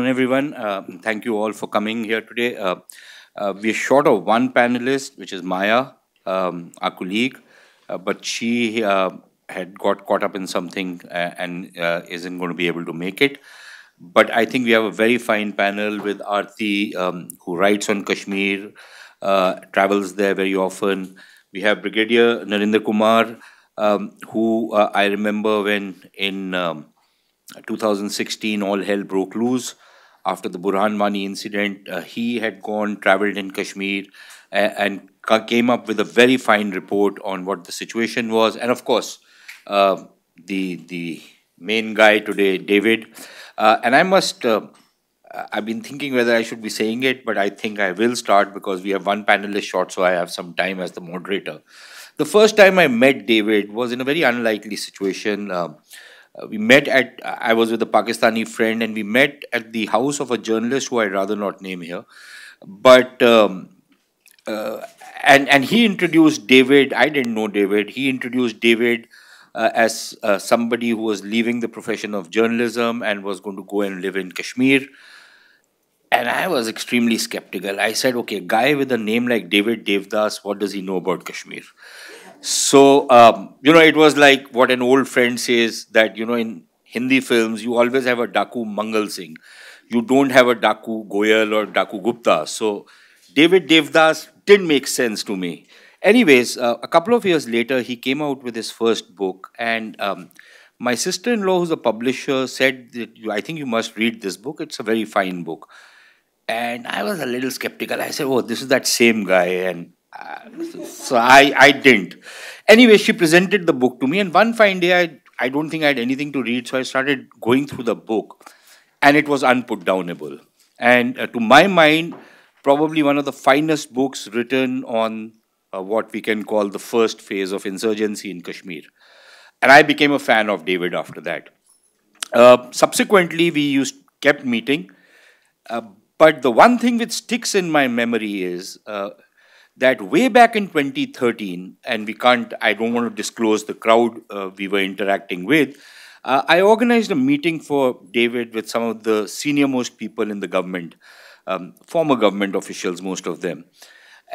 everyone. Thank you all for coming here today. We're short of one panelist, which is Maya, our colleague, but she had got caught up in something and isn't going to be able to make it. But I think we have a very fine panel with Aarti, who writes on Kashmir, travels there very often. We have Brigadier Narender Kumar, who I remember when in 2016 all hell broke loose after the Burhan Wani incident. He had traveled in Kashmir, came up with a very fine report on what the situation was. And of course, the main guy today, David. And I must, I've been thinking whether I should be saying it, but I think I will start because we have one panelist short, so I have some time as the moderator. The first time I met David was in a very unlikely situation. I was with a Pakistani friend, and we met at the house of a journalist who I'd rather not name here. But, uh, and he introduced David. I didn't know David. He introduced David as somebody who was leaving the profession of journalism and was going to go and live in Kashmir. And I was extremely skeptical. I said, okay, a guy with a name like David Devadas, what does he know about Kashmir? So, it was like what an old friend says that, in Hindi films, you always have a Daku Mangal Singh. You don't have a Daku Goyal or Daku Gupta. So, David Devdas didn't make sense to me. Anyways, a couple of years later, he came out with his first book. And my sister-in-law, who's a publisher, said that I think you must read this book. It's a very fine book. And I was a little skeptical. I said, oh, this is that same guy. And so I didn't. Anyway, she presented the book to me, and one fine day, I don't think I had anything to read, so I started going through the book, and it was unputdownable. And to my mind, probably one of the finest books written on what we can call the first phase of insurgency in Kashmir. And I became a fan of David after that. Subsequently, kept meeting, uh, but the one thing which sticks in my memory is that way back in 2013, and I don't want to disclose the crowd we were interacting with, I organized a meeting for David with some of the senior most people in the government, former government officials, most of them.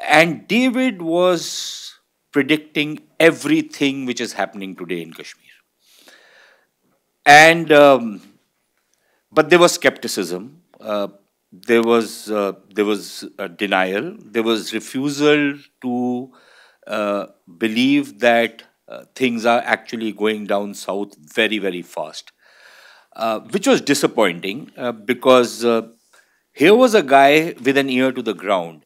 And David was predicting everything which is happening today in Kashmir. And but there was skepticism. There was denial. There was refusal to believe that things are actually going down south very, very fast, which was disappointing because here was a guy with an ear to the ground.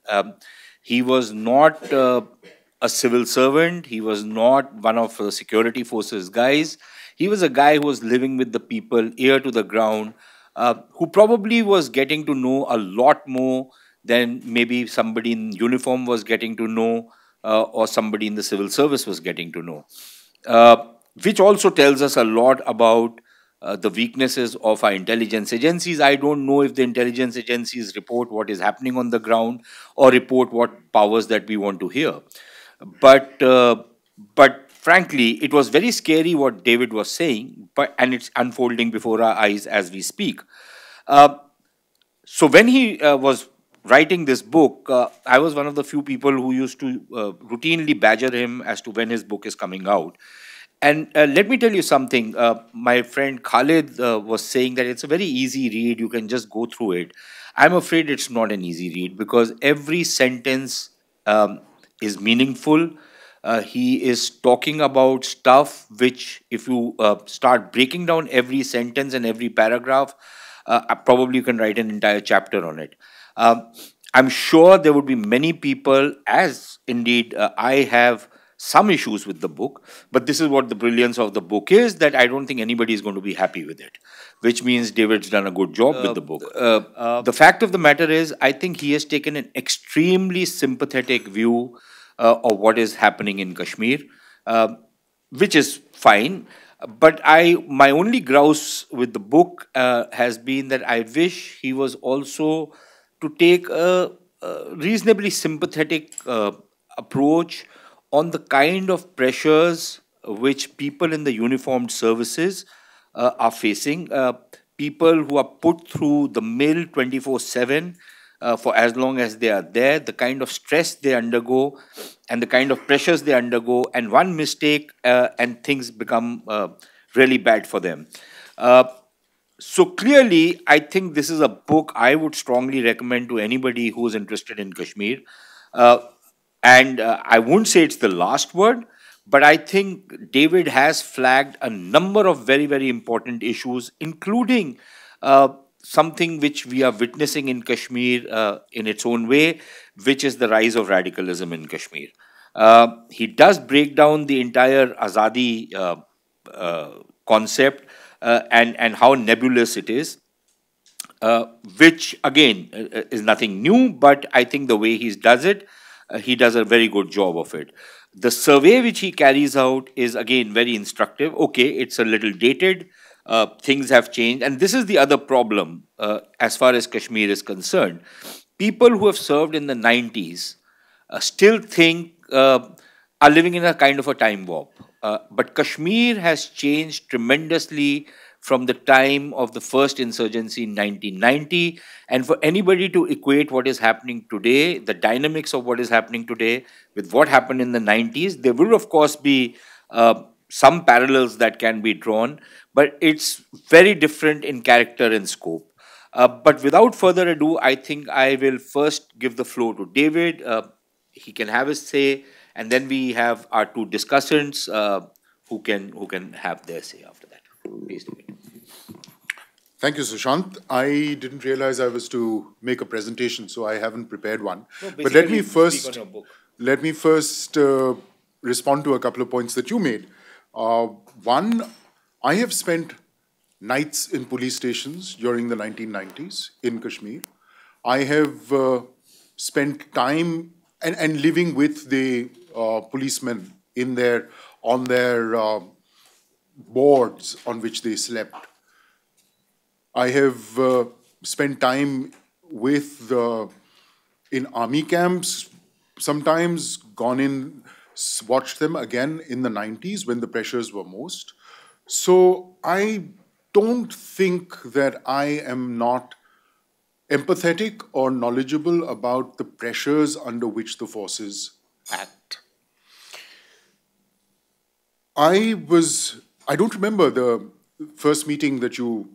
He was not a civil servant. He was not one of the security forces guys. He was a guy who was living with the people, ear to the ground, who probably was getting to know a lot more than maybe somebody in uniform was getting to know, or somebody in the civil service was getting to know. Uh, which also tells us a lot about the weaknesses of our intelligence agencies. I don't know if the intelligence agencies report what is happening on the ground or report what powers that we want to hear. But frankly, it was very scary what David was saying, and it's unfolding before our eyes as we speak. Uh, so when he was writing this book, I was one of the few people who used to routinely badger him as to when his book is coming out. And let me tell you something. My friend Khalid was saying that it's a very easy read. You can just go through it. I'm afraid it's not an easy read because every sentence is meaningful. He is talking about stuff which, if you start breaking down every sentence and every paragraph, probably you can write an entire chapter on it. Um, I'm sure there would be many people, as indeed I have some issues with the book, but this is what the brilliance of the book is, that I don't think anybody is going to be happy with it, which means David's done a good job with the book. The fact of the matter is, I think he has taken an extremely sympathetic view of what is happening in Kashmir, uh, which is fine. But my only grouse with the book has been that I wish he was also to take a reasonably sympathetic approach on the kind of pressures which people in the uniformed services are facing. people who are put through the mill 24/7 for as long as they are there, the kind of stress they undergo and the kind of pressures they undergo, and one mistake and things become really bad for them. Uh, so clearly, I think this is a book I would strongly recommend to anybody who is interested in Kashmir. Uh, and I won't say it's the last word, but I think David has flagged a number of very, very important issues, including something which we are witnessing in Kashmir in its own way, which is the rise of radicalism in Kashmir. He does break down the entire Azadi uh, concept and how nebulous it is, uh, which again is nothing new, but I think the way he does it, he does a very good job of it. The survey which he carries out is again very instructive. Okay, it's a little dated, things have changed, and this is the other problem as far as Kashmir is concerned. People who have served in the 90s still think are living in a kind of a time warp. But Kashmir has changed tremendously from the time of the first insurgency in 1990. And for anybody to equate what is happening today, the dynamics of what is happening today, with what happened in the 90s, there will, of course, be some parallels that can be drawn, but it's very different in character and scope. But without further ado, I think I will first give the floor to David. He can have his say, and then we have our two discussants who can have their say after that. Please, David. Thank you, Sushant. I didn't realize I was to make a presentation, so I haven't prepared one. No, But let basically, me speak on first your book. let me first respond to a couple of points that you made. Uh, One, I have spent nights in police stations during the 1990s in Kashmir. I have spent time and living with the policemen in their on their boards on which they slept. I have spent time with in army camps, sometimes gone in, watched them again in the 90s when the pressures were most. So I don't think that I am not empathetic or knowledgeable about the pressures under which the forces act. I don't remember the first meeting to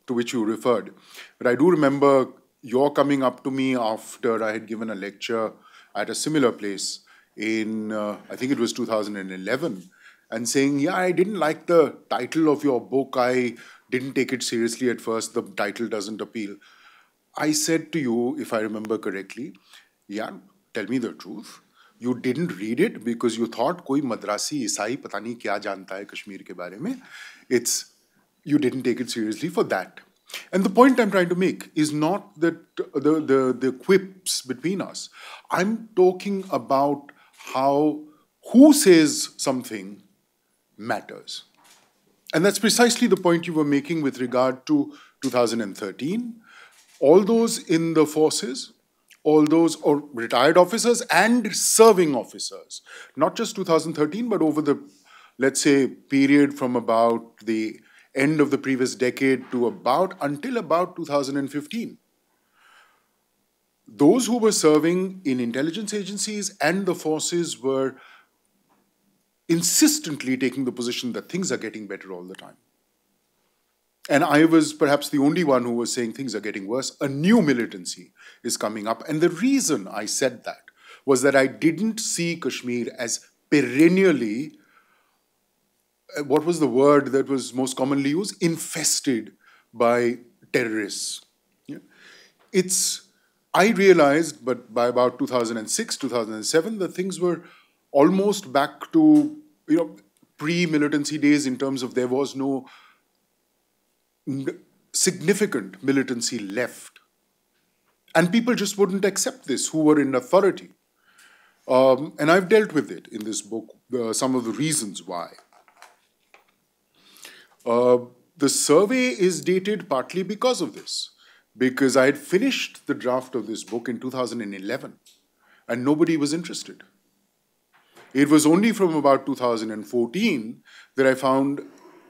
which you referred, but I do remember your coming up to me after I had given a lecture at a similar place in, I think it was 2011, and saying, yeah, I didn't like the title of your book. I didn't take it seriously at first. The title doesn't appeal. I said to you, if I remember correctly, yeah, tell me the truth. You didn't read it because you thought कोई मद्रासी ईसाई पता नहीं क्या जानता है कश्मीर के बारे में. It's you didn't take it seriously for that. And the point I'm trying to make is not that the quips between us. I'm talking about how who says something matters. And that's precisely the point you were making with regard to 2013. All those in the forces, all those or retired officers and serving officers, not just 2013, but over the, let's say, period from about the end of the previous decade to until about 2015. Those who were serving in intelligence agencies and the forces were insistently taking the position that things are getting better all the time. And I was perhaps the only one who was saying things are getting worse. A new militancy is coming up. And the reason I said that was that I didn't see Kashmir as perennially, what was the word that was most commonly used? Infested by terrorists. Yeah. I realized, but by about 2006, 2007, that things were almost back to, pre-militancy days in terms of there was no significant militancy left. And people just wouldn't accept this, who were in authority. And I've dealt with it in this book, some of the reasons why. The survey is dated partly because of this, because I had finished the draft of this book in 2011, and nobody was interested. It was only from about 2014 that I found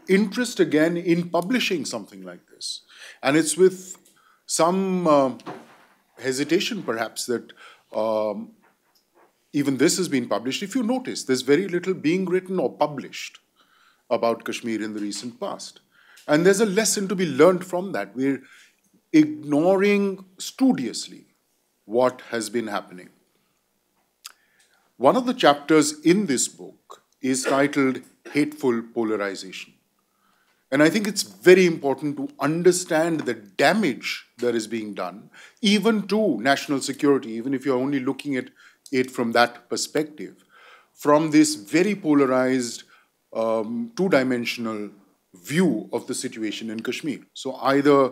interest again in publishing something like this. And it's with some hesitation, perhaps, that even this has been published. If you notice, there's very little being written or published about Kashmir in the recent past. And there's a lesson to be learned from that. We're ignoring studiously what has been happening. One of the chapters in this book is titled Hateful Polarization. And I think it's very important to understand the damage that is being done, even to national security, even if you're only looking at it from that perspective, from this very polarized, two-dimensional view of the situation in Kashmir. So either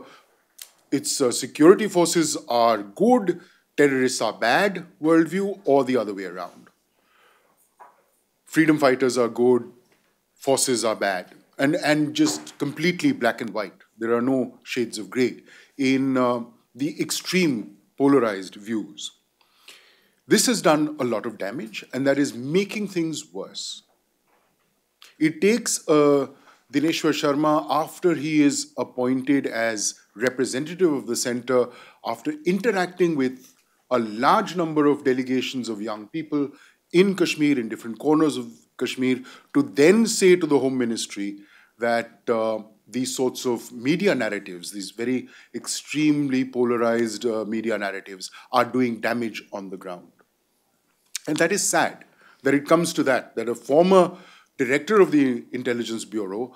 its security forces are good, terrorists are bad worldview, or the other way around. Freedom fighters are good, forces are bad, and just completely black and white. There are no shades of gray in the extreme polarized views. This has done a lot of damage, and that is making things worse. It takes Dineshwar Sharma, after he is appointed as representative of the center, after interacting with a large number of delegations of young people in Kashmir, in different corners of Kashmir, to then say to the Home Ministry that these sorts of media narratives, these very extremely polarized media narratives, are doing damage on the ground. And that is sad, that it comes to that a former director of the Intelligence Bureau,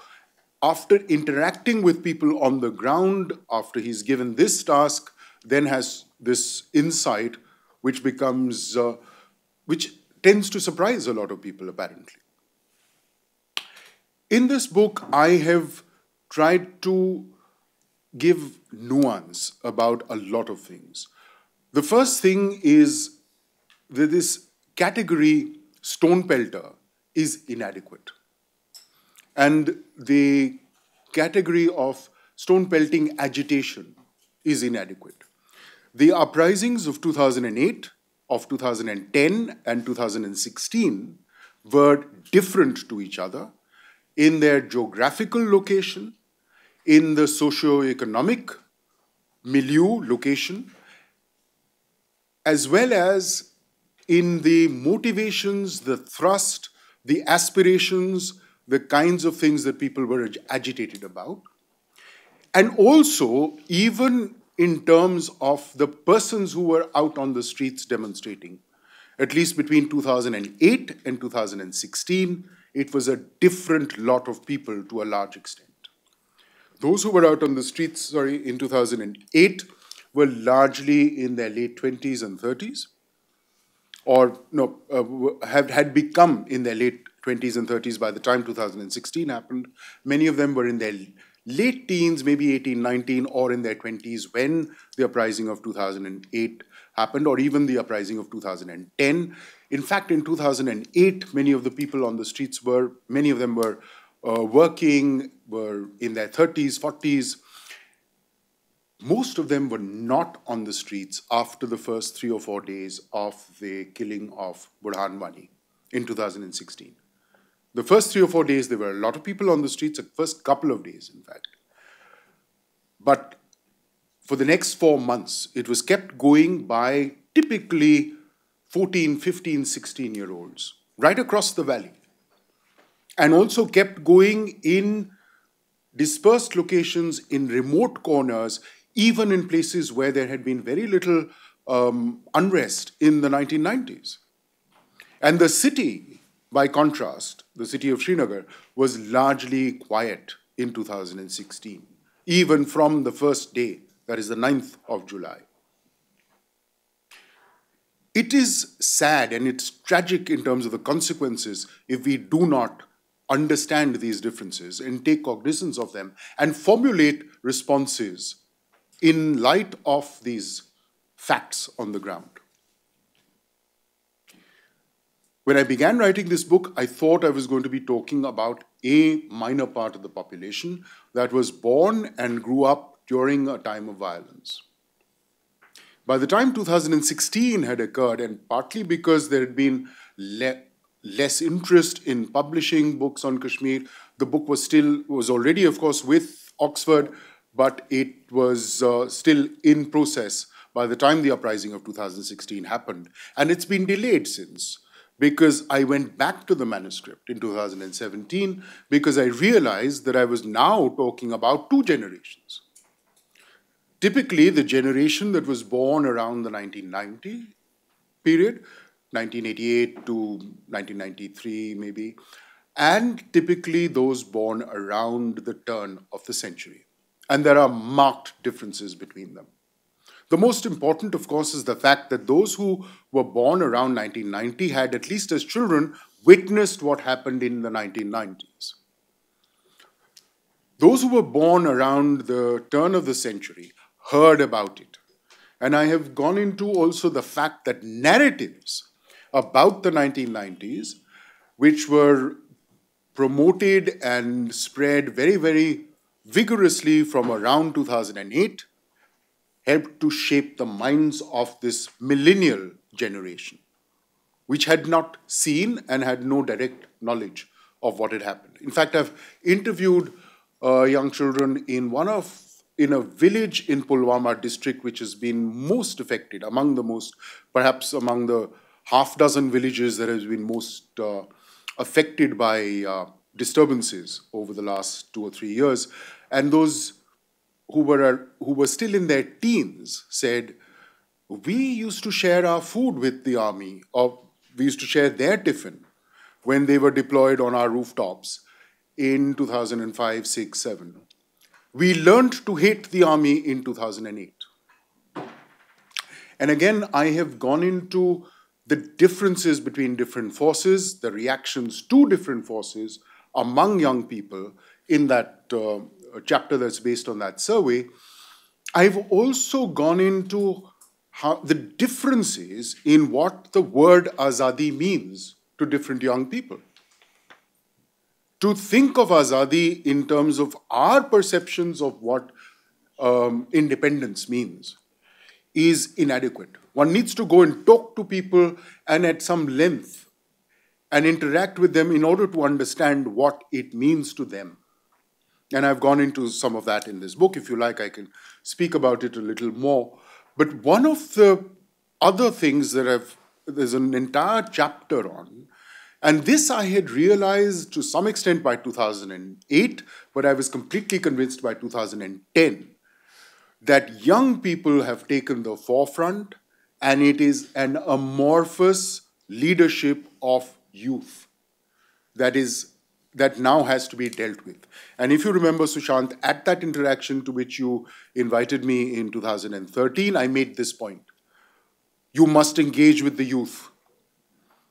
after interacting with people on the ground, after he's given this task, then has this insight which becomes, which tends to surprise a lot of people, apparently. In this book, I have tried to give nuance about a lot of things. The first thing is that this category, stone pelter, is inadequate. And the category of stone pelting agitation is inadequate. The uprisings of 2008, of 2010 and 2016 were different to each other in their geographical location, in the socio-economic milieu location, as well as in the motivations, the thrust, the aspirations, the kinds of things that people were agitated about. And also, even in terms of the persons who were out on the streets demonstrating. At least between 2008 and 2016, it was a different lot of people to a large extent. Those who were out on the streets, in 2008 were largely in their late 20s and 30s, or had become in their late 20s and 30s by the time 2016 happened. Many of them were in their late teens, maybe 18, 19, or in their 20s when the uprising of 2008 happened, or even the uprising of 2010. In fact, in 2008, many of the people on the streets many of them were working, were in their 30s, 40s. Most of them were not on the streets after the first 3 or 4 days of the killing of Burhan Wani in 2016. The first 3 or 4 days, there were a lot of people on the streets, the first couple of days, in fact. But for the next 4 months, it was kept going by typically 14, 15, 16-year-olds right across the valley. And also kept going in dispersed locations, in remote corners, even in places where there had been very little unrest in the 1990s. And the city, by contrast, the city of Srinagar, was largely quiet in 2016, even from the first day, that is the 9th of July. It is sad and it's tragic in terms of the consequences if we do not understand these differences and take cognizance of them and formulate responses in light of these facts on the ground. When I began writing this book, I thought I was going to be talking about a minor part of the population that was born and grew up during a time of violence. By the time 2016 had occurred, and partly because there had been less interest in publishing books on Kashmir, The book was already, of course, with Oxford, but it was still in process by the time the uprising of 2016 happened. And it's been delayed since, because I went back to the manuscript in 2017 because I realized that I was now talking about two generations. Typically, the generation that was born around the 1990 period, 1988 to 1993 maybe, and typically those born around the turn of the century. And there are marked differences between them. The most important, of course, is the fact that those who were born around 1990 had, at least as children, witnessed what happened in the 1990s. Those who were born around the turn of the century heard about it. And I have gone into also the fact that narratives about the 1990s, which were promoted and spread very, very vigorously from around 2008, helped to shape the minds of this millennial generation, which had not seen and had no direct knowledge of what had happened. In fact, I've interviewed young children in a village in Pulwama district, which has been most affected, perhaps among the half dozen villages that has been most affected by disturbances over the last 2 or 3 years. And those who were still in their teens said, we used to share our food with the army, or we used to share their tiffin when they were deployed on our rooftops in 2005, 6, 7. We learned to hate the army in 2008. And again, I have gone into the differences between different forces, the reactions to different forces among young people in that chapter that's based on that survey. I've also gone into how the differences in what the word Azadi means to different young people. To think of Azadi in terms of our perceptions of what independence means is inadequate. One needs to go and talk to people and at some length and interact with them in order to understand what it means to them. And I've gone into some of that in this book. If you like, I can speak about it a little more. But one of the other things that there's an entire chapter on, and this I had realized to some extent by 2008, but I was completely convinced by 2010, that young people have taken the forefront, and it is an amorphous leadership of youth that now has to be dealt with. And if you remember, Sushant, at that interaction to which you invited me in 2013, I made this point. You must engage with the youth.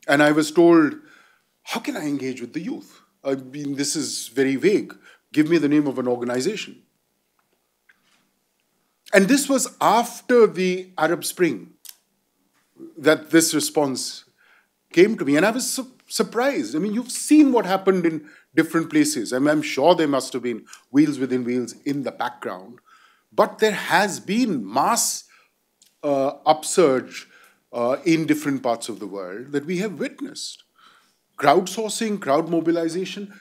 And I was told, how can I engage with the youth? I mean, this is very vague. Give me the name of an organization. And this was after the Arab Spring that this response came to me. And I was surprised. I mean, you've seen what happened in different places. I mean, I'm sure there must have been wheels within wheels in the background. But there has been mass upsurge in different parts of the world that we have witnessed. Crowdsourcing, crowd mobilization.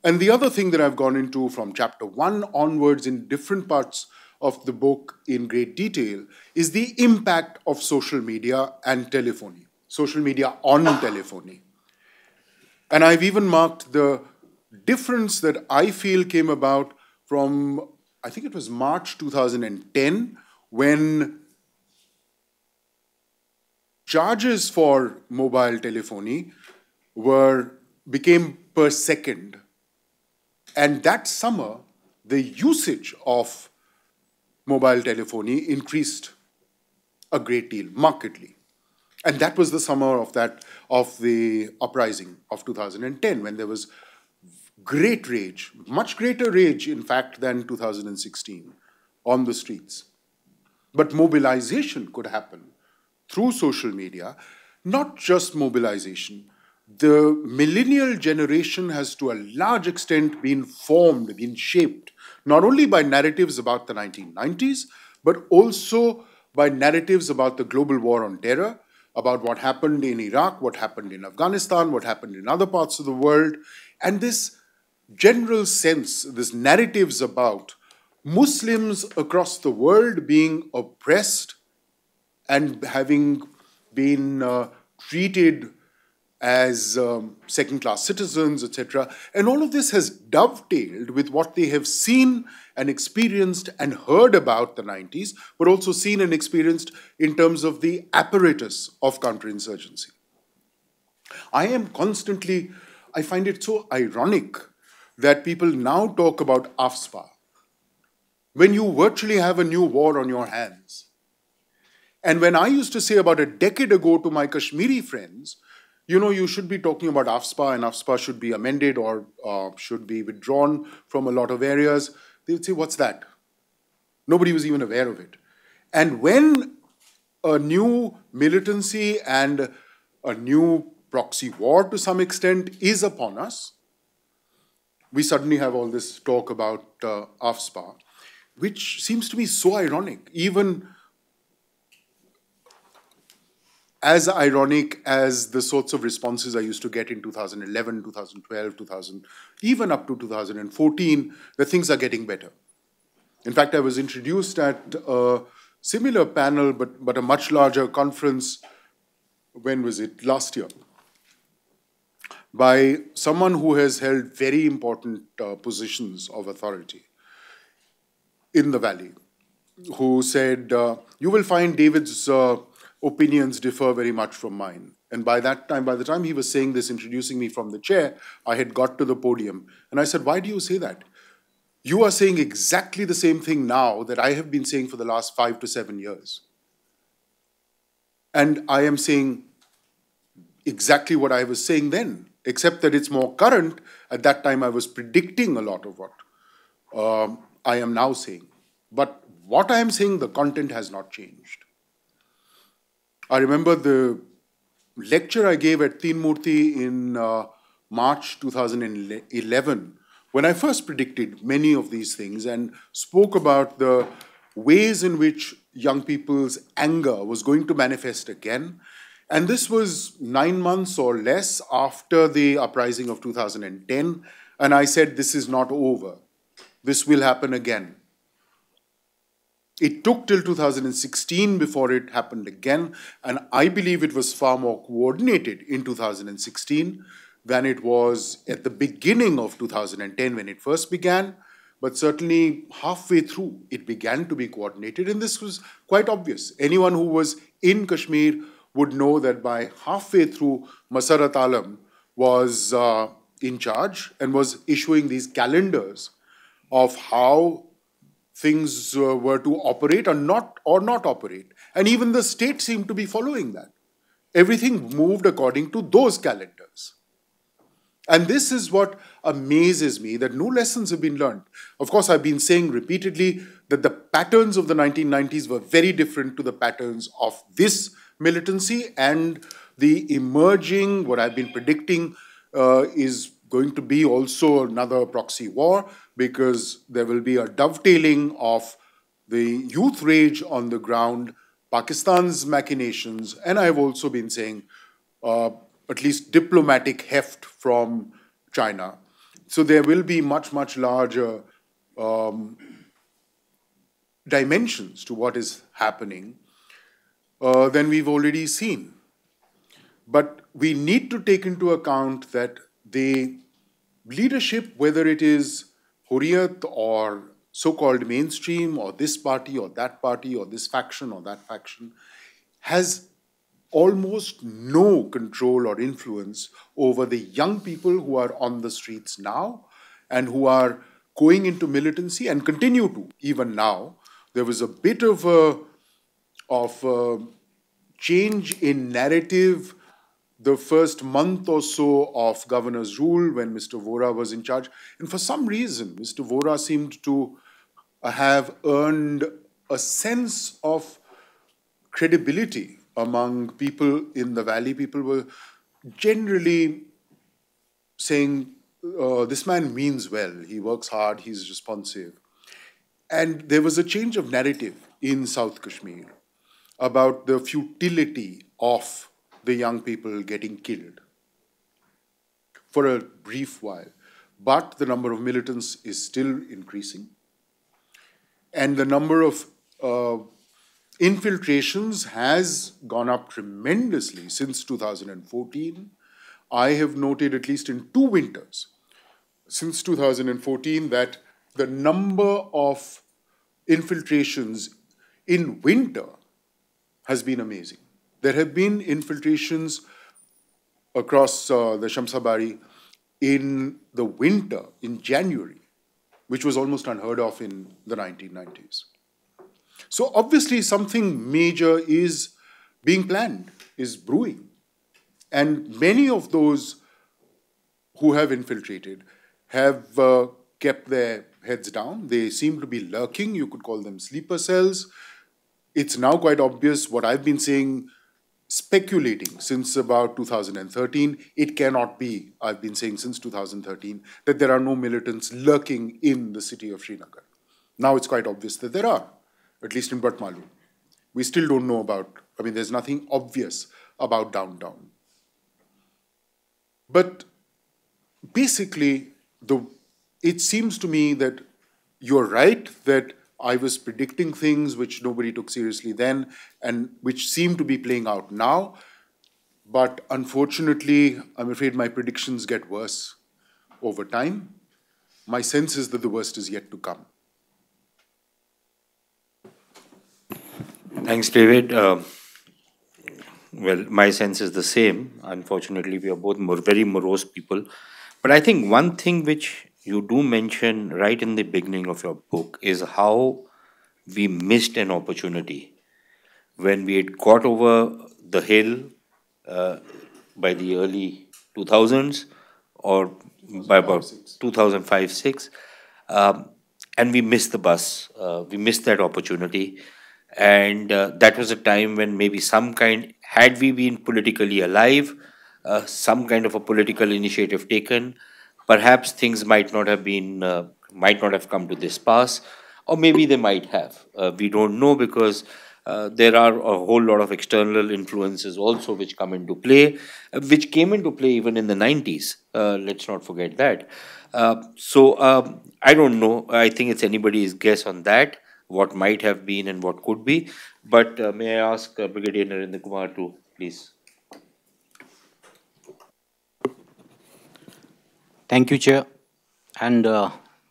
And the other thing that I've gone into from chapter 1 onwards in different parts of the book in great detail is the impact of social media and telephony. Social media on telephony. And I've even marked the difference that I feel came about from, I think it was March 2010, when charges for mobile telephony became per second. And that summer, the usage of mobile telephony increased a great deal, markedly. And that was the summer of the uprising of 2010, when there was great rage, much greater rage, in fact, than 2016 on the streets. But mobilization could happen through social media, not just mobilization. The millennial generation has to a large extent been formed, been shaped, not only by narratives about the 1990s, but also by narratives about the global war on terror, about what happened in Iraq, what happened in Afghanistan, what happened in other parts of the world. And this general sense, this narratives about Muslims across the world being oppressed and having been treated as second-class citizens, etc. And all of this has dovetailed with what they have seen and experienced and heard about the 90s, but also seen and experienced in terms of the apparatus of counterinsurgency. I find it so ironic that people now talk about AFSPA when you virtually have a new war on your hands. And when I used to say about a decade ago to my Kashmiri friends, you should be talking about AFSPA and AFSPA should be amended or should be withdrawn from a lot of areas, they would say, what's that? Nobody was even aware of it. And when a new militancy and a new proxy war to some extent is upon us, we suddenly have all this talk about AFSPA, which seems to be so ironic, even as ironic as the sorts of responses I used to get in 2011, 2012, 2000, even up to 2014, that things are getting better. In fact, I was introduced at a similar panel, but a much larger conference, when was it? Last year, by someone who has held very important positions of authority in the Valley, who said, you will find David's opinions differ very much from mine. And by the time he was saying this, introducing me from the chair, I had got to the podium. And I said, why do you say that? You are saying exactly the same thing now that I have been saying for the last 5 to 7 years. And I am saying exactly what I was saying then, except that it's more current. At that time, I was predicting a lot of what I am now saying. But what I am saying, the content has not changed. I remember the lecture I gave at Teen Murti in March 2011, when I first predicted many of these things and spoke about the ways in which young people's anger was going to manifest again. And this was 9 months or less after the uprising of 2010. And I said, this is not over. This will happen again. It took till 2016 before it happened again, and I believe it was far more coordinated in 2016 than it was at the beginning of 2010 when it first began, but certainly halfway through it began to be coordinated, and this was quite obvious. Anyone who was in Kashmir would know that by halfway through, Masarat Alam was in charge and was issuing these calendars of how things were to operate or not operate. And even the state seemed to be following that. Everything moved according to those calendars. And this is what amazes me, that no lessons have been learned. Of course, I've been saying repeatedly that the patterns of the 1990s were very different to the patterns of this militancy, and the emerging, what I've been predicting, is going to be also another proxy war, because there will be a dovetailing of the youth rage on the ground, Pakistan's machinations, and I've also been saying at least diplomatic heft from China. So there will be much, much larger dimensions to what is happening than we've already seen. But we need to take into account that the leadership, whether it is Hurriyat or so-called mainstream or this party or that party or this faction or that faction, has almost no control or influence over the young people who are on the streets now and who are going into militancy and continue to, even now. There was a bit of a change in narrative the first month or so of governor's rule when Mr. Vora was in charge. And for some reason, Mr. Vora seemed to have earned a sense of credibility among people in the valley. People were generally saying, this man means well, he works hard, he's responsive. And there was a change of narrative in South Kashmir about the futility of the young people getting killed for a brief while. but the number of militants is still increasing. And the number of infiltrations has gone up tremendously since 2014. I have noted, at least in 2 winters since 2014, that the number of infiltrations in winter has been amazing. There have been infiltrations across the Shamsabari in the winter, in January, which was almost unheard of in the 1990s. So obviously something major is being planned, is brewing. And many of those who have infiltrated have kept their heads down. They seem to be lurking. You could call them sleeper cells. It's now quite obvious what I've been saying, speculating since about 2013. It cannot be, I've been saying since 2013, that there are no militants lurking in the city of Srinagar. Now it's quite obvious that there are, at least in Batmalu. We still don't know about, there's nothing obvious about downtown. But basically, it seems to me that you're right that I was predicting things which nobody took seriously then and which seem to be playing out now. But unfortunately, I'm afraid my predictions get worse over time. My sense is that the worst is yet to come. Thanks, David. Well, my sense is the same. Unfortunately, we are both very morose people. But I think one thing which you do mention right in the beginning of your book is how we missed an opportunity when we had got over the hill by the early 2000s or by about 2005-6, and we missed the bus. We missed that opportunity. And that was a time when maybe had we been politically alive, some kind of a political initiative taken, perhaps things might not have come to this pass, or maybe they might have. We don't know, because there are a whole lot of external influences also which come into play, which came into play even in the 90s. Let's not forget that. So I don't know. I think it's anybody's guess on that, what might have been and what could be. But may I ask Brigadier Narender Kumar to please. Thank you, Chair. And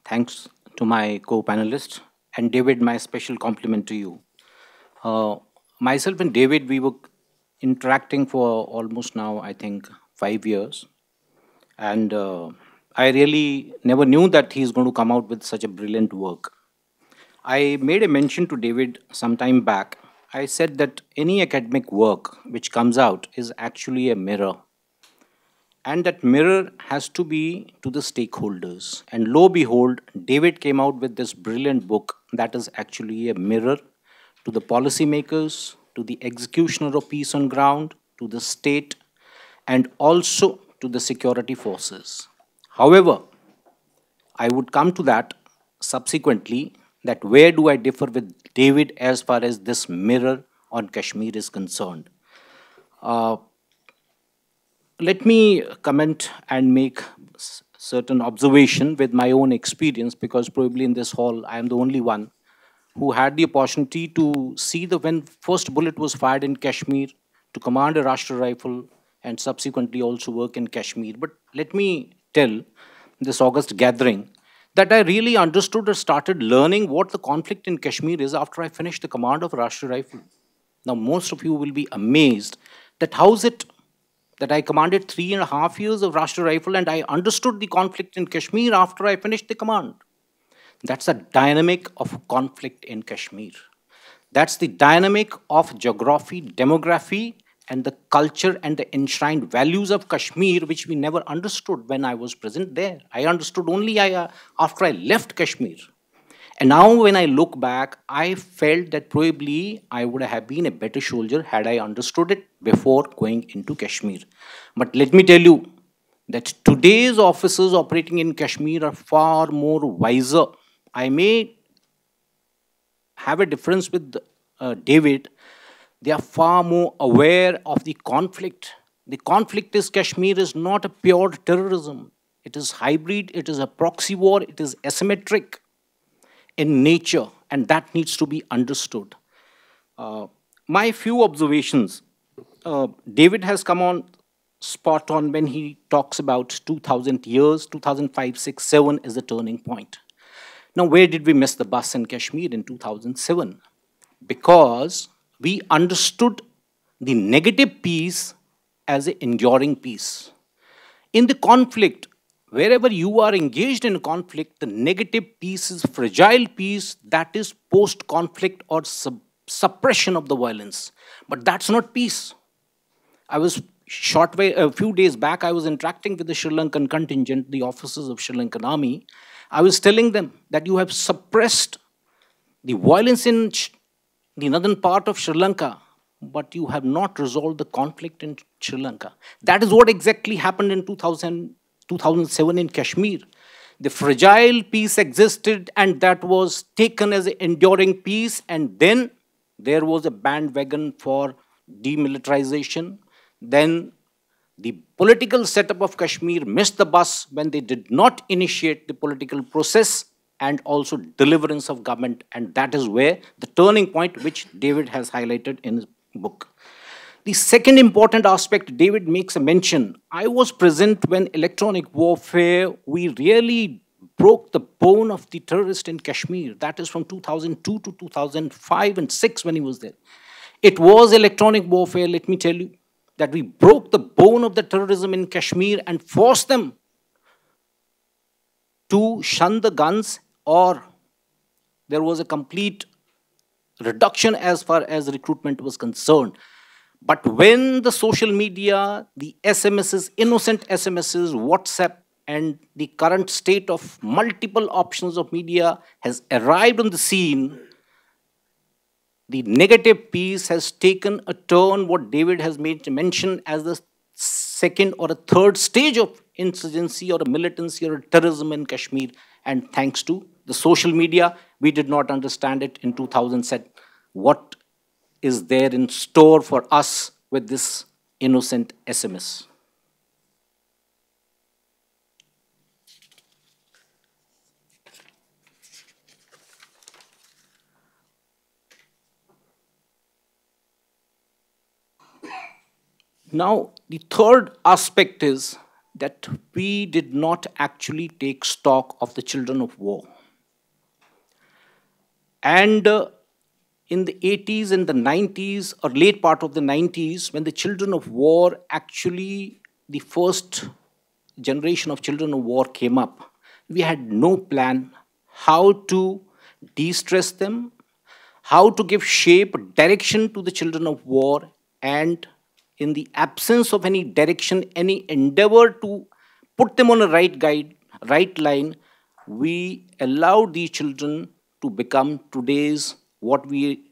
thanks to my co-panelist. And David, my special compliment to you. Myself and David, we were interacting for almost now, I think, 5 years. And I really never knew that he's going to come out with such a brilliant work. I made a mention to David some time back. I said that any academic work which comes out is actually a mirror. And that mirror has to be to the stakeholders. And lo behold, David came out with this brilliant book that is actually a mirror to the policymakers, to the executioner of peace on ground, to the state, and also to the security forces. However, I would come to that subsequently, that where do I differ with David as far as this mirror on Kashmir is concerned. Let me comment and make certain observation with my own experience, because probably in this hall I am the only one who had the opportunity to see when first bullet was fired in Kashmir, to command a Rashtra Rifle, and subsequently also work in Kashmir. But let me tell this August gathering that I really understood or started learning what the conflict in Kashmir is after I finished the command of Rashtra Rifle. Now, most of you will be amazed that how is it that I commanded 3.5 years of Rashtra Rifle and I understood the conflict in Kashmir after I finished the command. That's the dynamic of conflict in Kashmir. That's the dynamic of geography, demography, and the culture and the enshrined values of Kashmir, which we never understood when I was present there. I understood only after I left Kashmir. And now when I look back, I felt that probably I would have been a better soldier had I understood it before going into Kashmir. But let me tell you that today's officers operating in Kashmir are far more wiser. I may have a difference with David. They are far more aware of the conflict. The conflict is Kashmir is not a pure terrorism. it is hybrid, it is a proxy war, it is asymmetric in nature, and that needs to be understood. My few observations. David has come on spot on when he talks about 2000 years, 2005, 6, 7 is the turning point. Now, where did we miss the bus in Kashmir in 2007? Because we understood the negative piece as an enduring piece. In the conflict, wherever you are engaged in a conflict, the negative piece is fragile piece that is post-conflict or suppression of the violence. But that's not peace. I was a few days back, I was interacting with the Sri Lankan contingent, the officers of Sri Lankan army. I was telling them that you have suppressed the violence in the northern part of Sri Lanka, but you have not resolved the conflict in Sri Lanka. That is what exactly happened in 2007 in Kashmir. The fragile peace existed, and that was taken as an enduring peace, and then there was a bandwagon for demilitarization. Then the political setup of Kashmir missed the bus when they did not initiate the political process and also deliverance of government. And that is where the turning point, which David has highlighted in his book. The second important aspect David makes a mention. I was present when electronic warfare, we really broke the bone of the terrorist in Kashmir. That is from 2002 to 2005 and 6 when he was there. It was electronic warfare, let me tell you, that we broke the bone of the terrorism in Kashmir and forced them to shun the guns, or there was a complete reduction as far as recruitment was concerned. But when the social media, the SMSs, innocent SMSs, WhatsApp, and the current state of multiple options of media has arrived on the scene, the negative piece has taken a turn, what David has made mention as the second or a third stage of insurgency or a militancy or a terrorism in Kashmir. And thanks to the social media, we did not understand it in 2007. What is there in store for us with this innocent SMS? Now, the third aspect is that we did not actually take stock of the children of war. And in the 80s and the 90s, or late part of the 90s, when the children of war actually, the first generation of children of war came up, we had no plan how to de-stress them, how to give shape, direction to the children of war, and in the absence of any direction, any endeavor to put them on a right line, we allowed these children to become today's, what we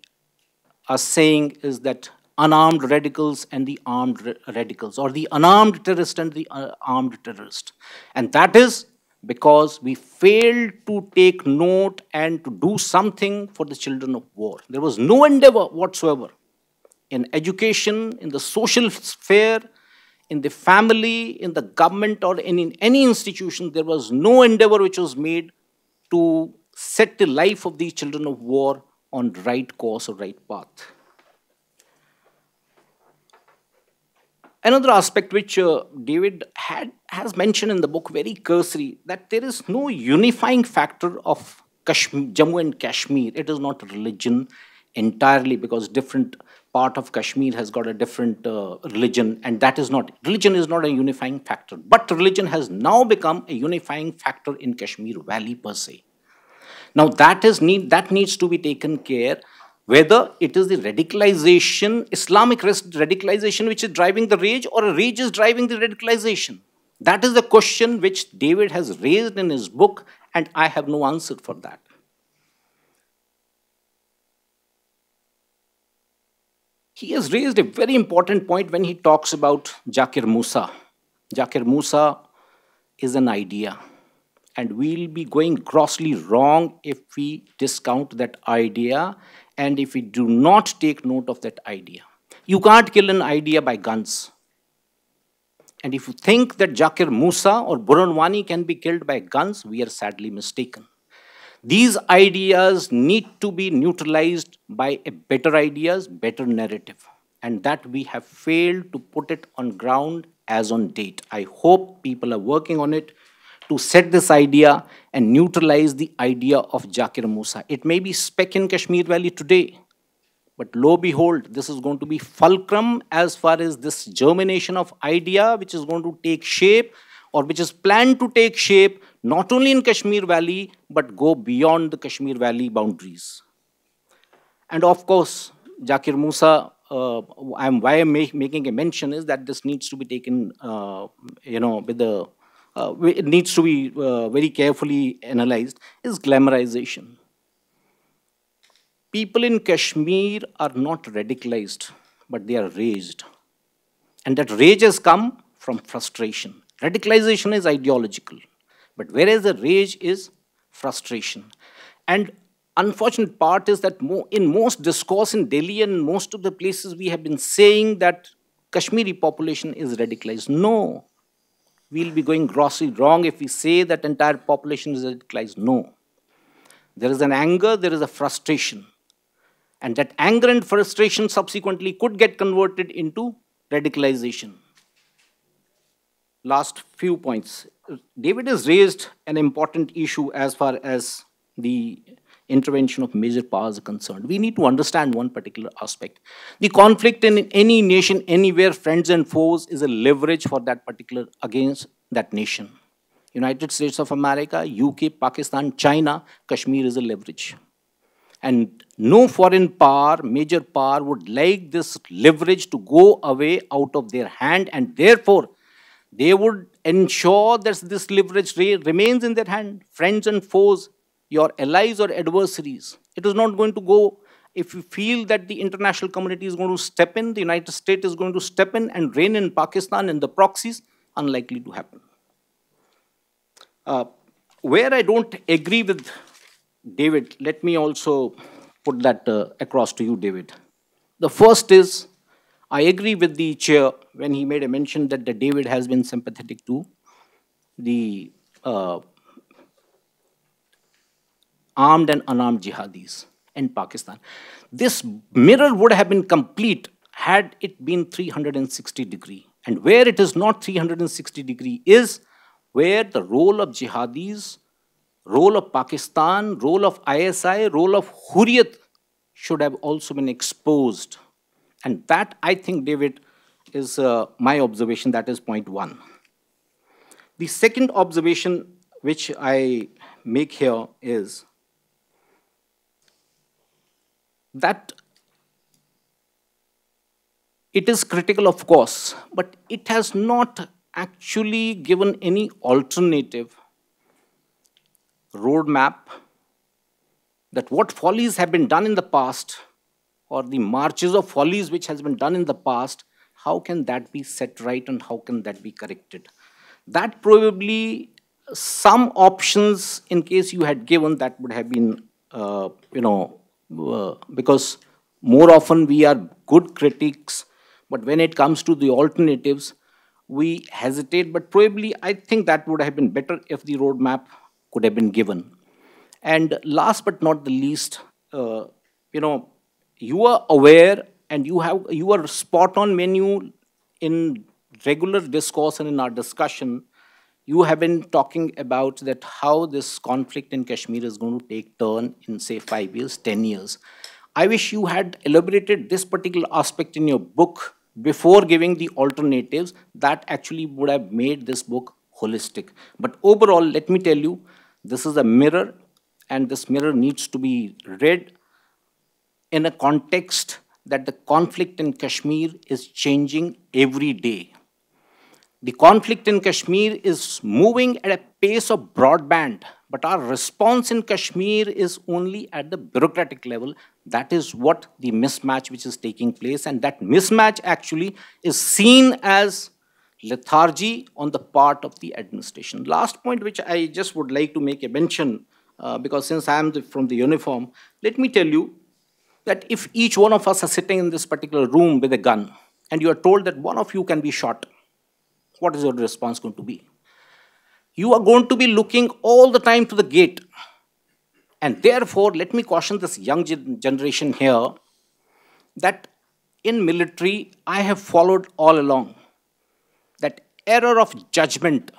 are saying is that unarmed radicals and the armed radicals, or the unarmed terrorist and the armed terrorist. And that is because we failed to take note and to do something for the children of war. There was no endeavor whatsoever in education, in the social sphere, in the family, in the government, or in any institution. There was no endeavor which was made to set the life of these children of war on right course or right path. Another aspect which David has mentioned in the book very cursory, that there is no unifying factor of Jammu and Kashmir. It is not religion entirely, because different part of Kashmir has got a different religion, and religion is not a unifying factor. But religion has now become a unifying factor in Kashmir Valley per se. Now that needs to be taken care, whether it is the radicalization, Islamic radicalization which is driving the rage, or a rage is driving the radicalization. That is the question which David has raised in his book, and I have no answer for that. He has raised a very important point when he talks about Zakir Musa. Zakir Musa is an idea, and we'll be going grossly wrong if we discount that idea and if we do not take note of that idea. You can't kill an idea by guns. And if you think that Zakir Musa or Burhanwani can be killed by guns, we are sadly mistaken. These ideas need to be neutralized by a better ideas, better narrative. And that we have failed to put it on ground as on date. I hope people are working on it to set this idea and neutralize the idea of Zakir Musa. It may be speck in Kashmir Valley today, but lo behold, this is going to be fulcrum as far as this germination of idea which is going to take shape or which is planned to take shape not only in Kashmir Valley, but go beyond the Kashmir Valley boundaries. And of course, Zakir Musa, why I'm making a mention is that this needs to be taken, with the, it needs to be very carefully analyzed, is glamorization. People in Kashmir are not radicalized, but they are raised. And that rage has come from frustration. Radicalization is ideological, but whereas the rage is frustration. And unfortunate part is that in most discourse in Delhi and most of the places we have been saying that Kashmiri population is radicalized. No, we'll be going grossly wrong if we say that entire population is radicalized. No. There is an anger, there is a frustration. And that anger and frustration subsequently could get converted into radicalization. Last few points. David has raised an important issue as far as the intervention of major powers are concerned. We need to understand one particular aspect. The conflict in any nation, anywhere, friends and foes, is a leverage for that particular, against that nation. United States of America, UK, Pakistan, China, Kashmir is a leverage. And no foreign power, major power, would like this leverage to go away out of their hand, and therefore they would ensure that this leverage remains in their hand. Friends and foes, your allies or adversaries. It is not going to go, if you feel that the international community is going to step in, the United States is going to step in and reign in Pakistan and the proxies, unlikely to happen. Where I don't agree with David, let me also put that across to you, David. The first is, I agree with the chair when he made a mention that David has been sympathetic to the armed and unarmed jihadis in Pakistan. This mirror would have been complete had it been 360 degree. And where it is not 360 degree is where the role of jihadis, role of Pakistan, role of ISI, role of Hurriyat should have also been exposed. And that, I think, David, is my observation. That is point one. The second observation which I make here is that it is critical, of course, but it has not actually given any alternative roadmap that what follies have been done in the past or the marches of follies which has been done in the past, how can that be set right and how can that be corrected? That probably some options in case you had given that would have been, because more often we are good critics, but when it comes to the alternatives, we hesitate, but probably I think that would have been better if the roadmap could have been given. And last but not the least, you are aware and you are spot on when you, in regular discourse and in our discussion, you have been talking about that how this conflict in Kashmir is going to take turn in, say, 5 years, 10 years. I wish you had elaborated this particular aspect in your book before giving the alternatives. That actually would have made this book holistic. But overall, let me tell you, this is a mirror, and this mirror needs to be read in a context that the conflict in Kashmir is changing every day. The conflict in Kashmir is moving at a pace of broadband, but our response in Kashmir is only at the bureaucratic level. That is what the mismatch which is taking place, and that mismatch actually is seen as lethargy on the part of the administration. Last point which I just would like to make a mention, because since I am from the uniform, let me tell you that if each one of us are sitting in this particular room with a gun, and you are told that one of you can be shot, what is your response going to be? You are going to be looking all the time to the gate. And therefore, let me caution this young generation here that in military, I have followed all along that error of judgment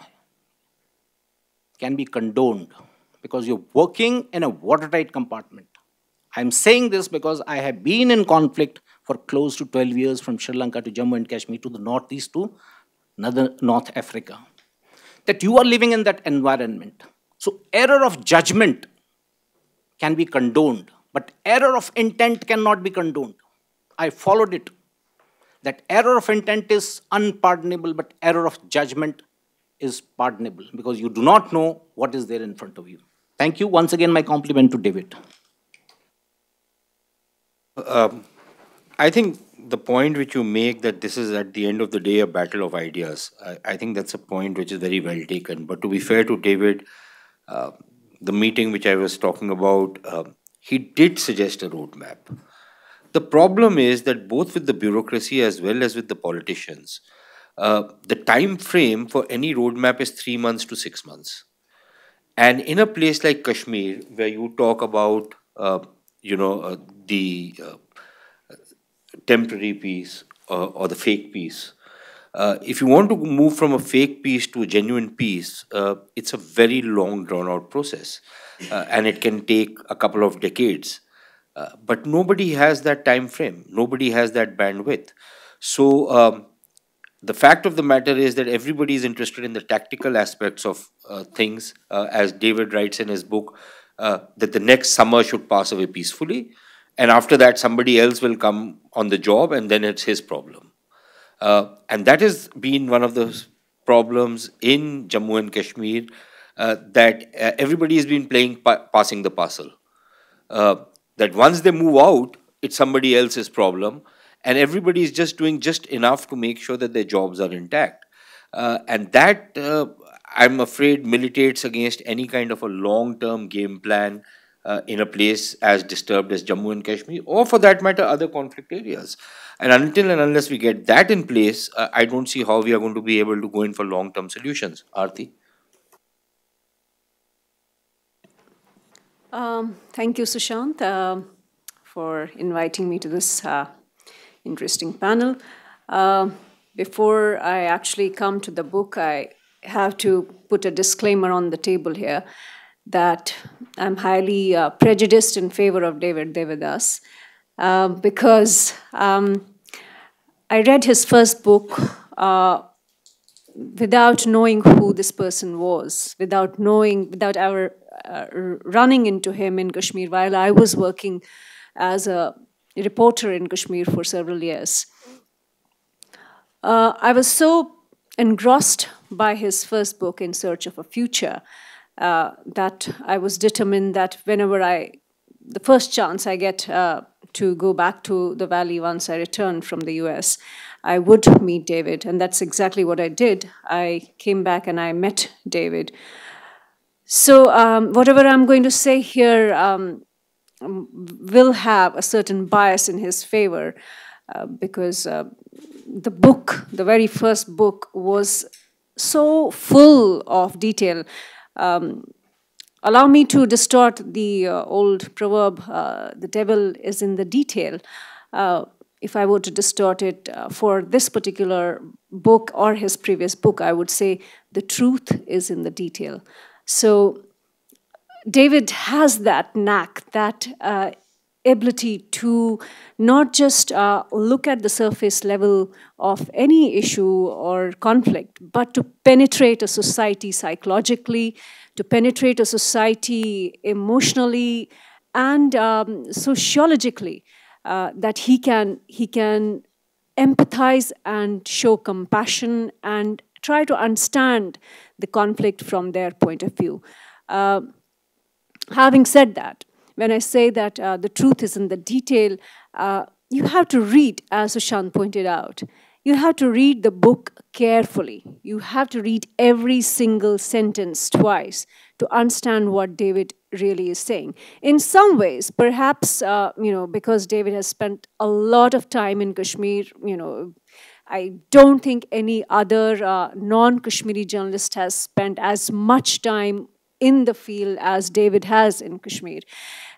can be condoned because you're working in a watertight compartment. I'm saying this because I have been in conflict for close to 12 years from Sri Lanka to Jammu and Kashmir to the northeast to North Africa. That you are living in that environment. So error of judgment can be condoned, but error of intent cannot be condoned. I followed it. That error of intent is unpardonable, but error of judgment is pardonable because you do not know what is there in front of you. Thank you. Once again, my compliment to David. I think the point which you make that this is at the end of the day a battle of ideas, I think that's a point which is very well taken. But to be fair to David, the meeting which I was talking about, he did suggest a roadmap. The problem is that both with the bureaucracy as well as with the politicians, the time frame for any roadmap is 3 months to 6 months. And in a place like Kashmir, where you talk about, the temporary peace or the fake peace, if you want to move from a fake peace to a genuine peace, it's a very long, drawn out process, and it can take a couple of decades. But nobody has that time frame. Nobody has that bandwidth. So the fact of the matter is that everybody is interested in the tactical aspects of things, as David writes in his book, that the next summer should pass away peacefully, and after that somebody else will come on the job, and then it's his problem. And that has been one of the problems in Jammu and Kashmir, that everybody has been playing passing the parcel. That once they move out, it's somebody else's problem, and everybody is just doing just enough to make sure that their jobs are intact. And that, I'm afraid, militates against any kind of a long term game plan in a place as disturbed as Jammu and Kashmir, or for that matter, other conflict areas. And until and unless we get that in place, I don't see how we are going to be able to go in for long term solutions. Aarti? Thank you, Sushant, for inviting me to this interesting panel. Before I actually come to the book, I have to put a disclaimer on the table here that I'm highly prejudiced in favor of David Devadas because I read his first book without knowing who this person was, without ever running into him in Kashmir while I was working as a reporter in Kashmir for several years. I was so engrossed by his first book, In Search of a Future, that I was determined that whenever the first chance I get to go back to the Valley once I return from the US, I would meet David. And that's exactly what I did. I came back and I met David. So whatever I'm going to say here will have a certain bias in his favor because the book, the very first book, was so full of detail. Allow me to distort the old proverb, the devil is in the detail. If I were to distort it for this particular book or his previous book, I would say the truth is in the detail. So David has that knack, that ability to not just look at the surface level of any issue or conflict, but to penetrate a society psychologically, to penetrate a society emotionally and sociologically, that he can empathize and show compassion and try to understand the conflict from their point of view. Having said that, when I say that the truth is in the detail, you have to read, as Sushant pointed out, you have to read the book carefully. You have to read every single sentence twice to understand what David really is saying. In some ways, perhaps, because David has spent a lot of time in Kashmir, I don't think any other non-Kashmiri journalist has spent as much time in the field as David has in Kashmir.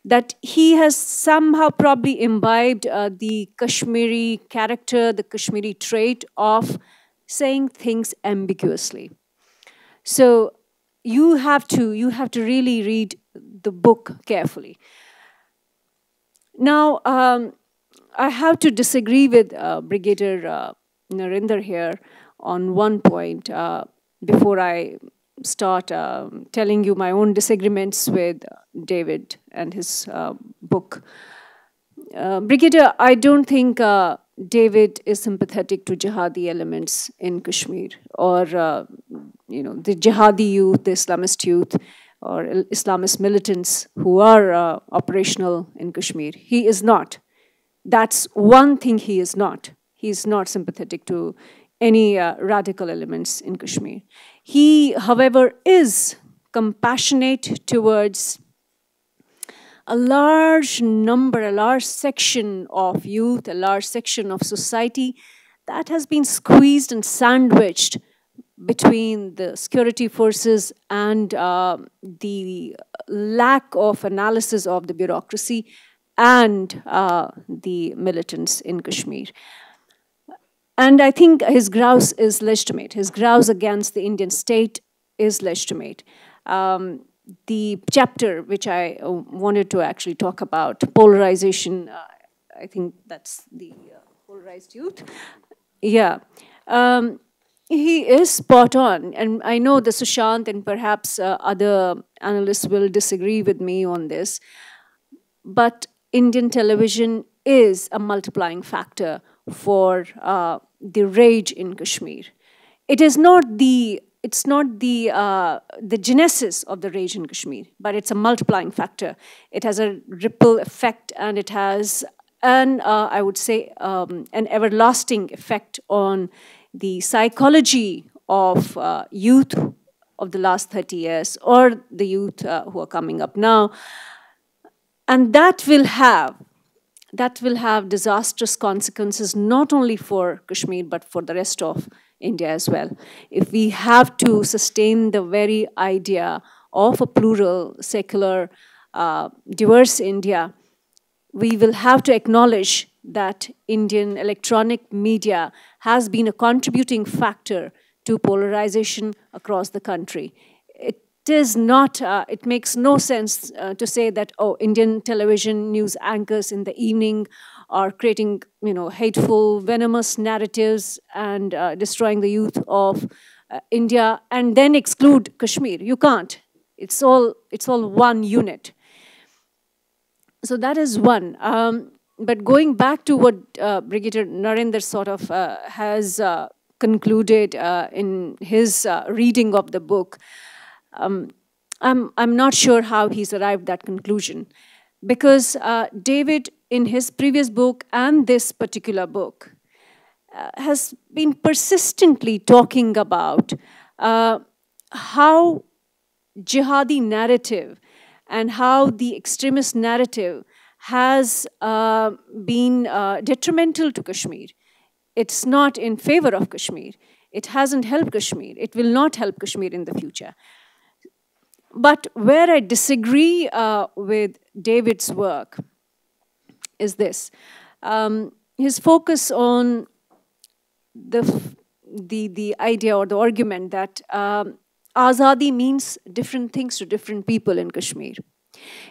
That he has somehow probably imbibed the Kashmiri character, the Kashmiri trait of saying things ambiguously. So you have to really read the book carefully. Now, I have to disagree with Brigadier Narender here on one point before I start telling you my own disagreements with David and his book. Brigadier, I don't think David is sympathetic to jihadi elements in Kashmir, or the jihadi youth, the Islamist youth, or Islamist militants who are operational in Kashmir. He is not. That's one thing he is not. He is not sympathetic to any radical elements in Kashmir. He, however, is compassionate towards a large number, a large section of youth, a large section of society that has been squeezed and sandwiched between the security forces and the lack of analysis of the bureaucracy and the militants in Kashmir. And I think his grouse is legitimate. His grouse against the Indian state is legitimate. The chapter which I wanted to actually talk about, polarization, I think that's the polarized youth. Yeah. He is spot on. And I know the Sushant and perhaps other analysts will disagree with me on this. But Indian television is a multiplying factor for the rage in Kashmir. It's not the genesis of the rage in Kashmir, but it's a multiplying factor. It has a ripple effect, and it has I would say, an everlasting effect on the psychology of youth of the last 30 years, or the youth who are coming up now. And that will have disastrous consequences, not only for Kashmir, but for the rest of India as well. If we have to sustain the very idea of a plural, secular, diverse India, we will have to acknowledge that Indian electronic media has been a contributing factor to polarization across the country. It makes no sense to say that, oh, Indian television news anchors in the evening are creating, hateful, venomous narratives and destroying the youth of India, and then exclude Kashmir. You can't. It's all one unit. So that is one. But going back to what Brigadier Narender sort of has concluded in his reading of the book, I'm not sure how he's arrived at that conclusion, because David, in his previous book and this particular book, has been persistently talking about how jihadi narrative and how the extremist narrative has been detrimental to Kashmir. It's not in favor of Kashmir. It hasn't helped Kashmir. It will not help Kashmir in the future. But where I disagree with David's work is this. His focus on the idea or the argument that Azadi means different things to different people in Kashmir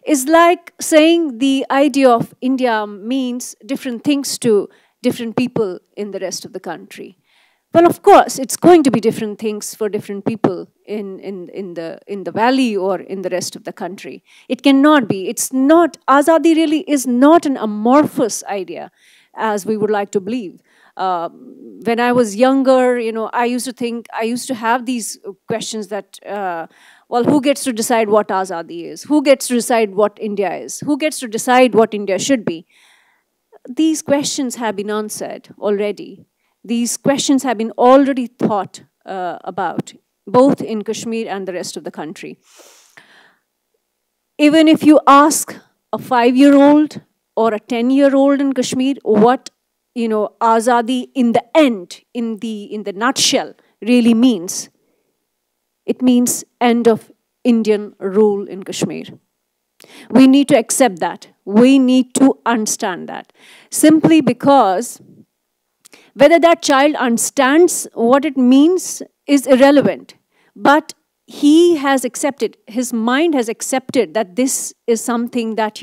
is like saying the idea of India means different things to different people in the rest of the country. Well, of course, it's going to be different things for different people in the valley or in the rest of the country. It cannot be. It's not, Azadi really is not an amorphous idea, as we would like to believe. When I was younger, I used to have these questions that, well, who gets to decide what Azadi is? Who gets to decide what India is? Who gets to decide what India should be? These questions have been answered already. These questions have been already thought about, both in Kashmir and the rest of the country. Even if you ask a 5-year-old or a 10-year-old in Kashmir what Azadi in the end, in the nutshell, really means. It means end of Indian rule in Kashmir. We need to accept that. We need to understand that. Simply because whether that child understands what it means is irrelevant. But he has accepted, his mind has accepted that this is something that,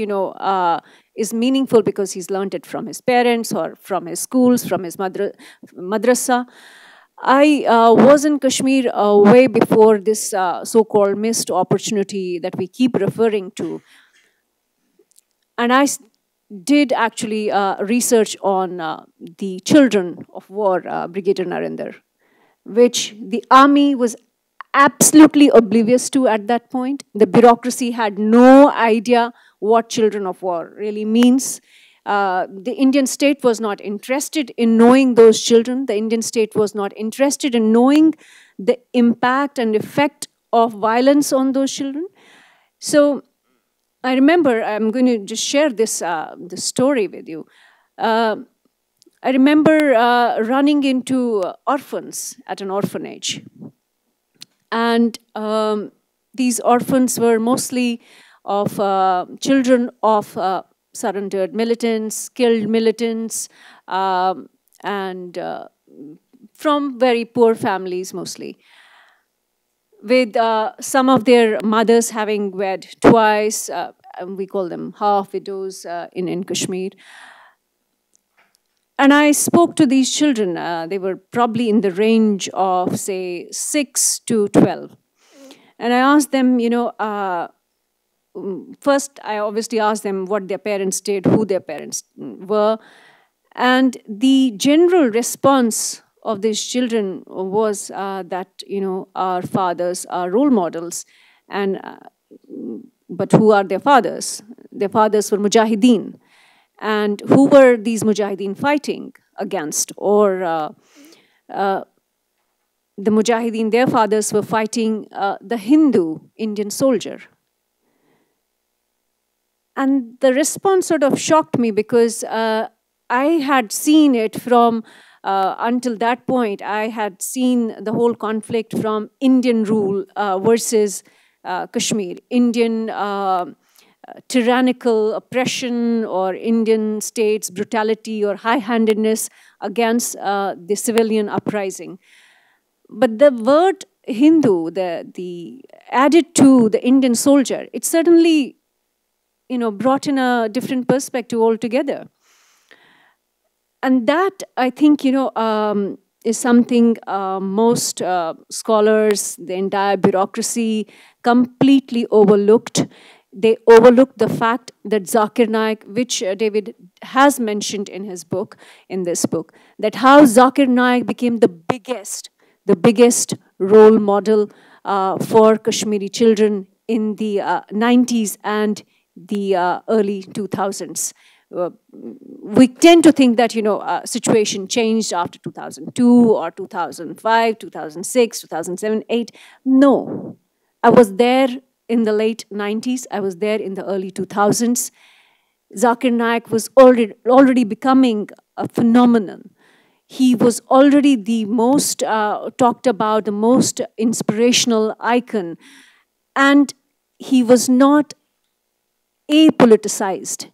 is meaningful because he's learned it from his parents or from his schools, from his madrasa. I was in Kashmir way before this so-called missed opportunity that we keep referring to. And I did actually research on the children of war, Brigadier Narender, which the army was absolutely oblivious to at that point. The bureaucracy had no idea what children of war really means. The Indian state was not interested in knowing those children. The Indian state was not interested in knowing the impact and effect of violence on those children. So I remember, I'm going to just share this story with you. I remember running into orphans at an orphanage. And these orphans were mostly of children of surrendered militants, killed militants, and from very poor families mostly, with some of their mothers having wed twice. We call them half widows in Kashmir. And I spoke to these children. They were probably in the range of, say, 6 to 12. And I asked them, first I obviously asked them what their parents did, who their parents were. And the general response of these children was that, our fathers are role models. And but who are their fathers? Their fathers were mujahideen. And who were these mujahideen fighting against? Or the mujahideen, their fathers were fighting the Hindu Indian soldier. And the response sort of shocked me because I had seen it from, until that point, I had seen the whole conflict from Indian rule versus Kashmir, Indian tyrannical oppression or Indian state's brutality or high-handedness against the civilian uprising. But the word Hindu, the added to the Indian soldier, it certainly, brought in a different perspective altogether. And that, I think, is something most scholars, the entire bureaucracy, completely overlooked. They overlooked the fact that Zakir Naik, which David has mentioned in his book, in this book, that how Zakir Naik became the biggest role model for Kashmiri children in the 90s and the early 2000s. We tend to think that, situation changed after 2002 or 2005, 2006, 2007, 2008. No, I was there in the late 90s. I was there in the early 2000s. Zakir Naik was already becoming a phenomenon. He was already the most talked about, the most inspirational icon. And he was not apoliticized.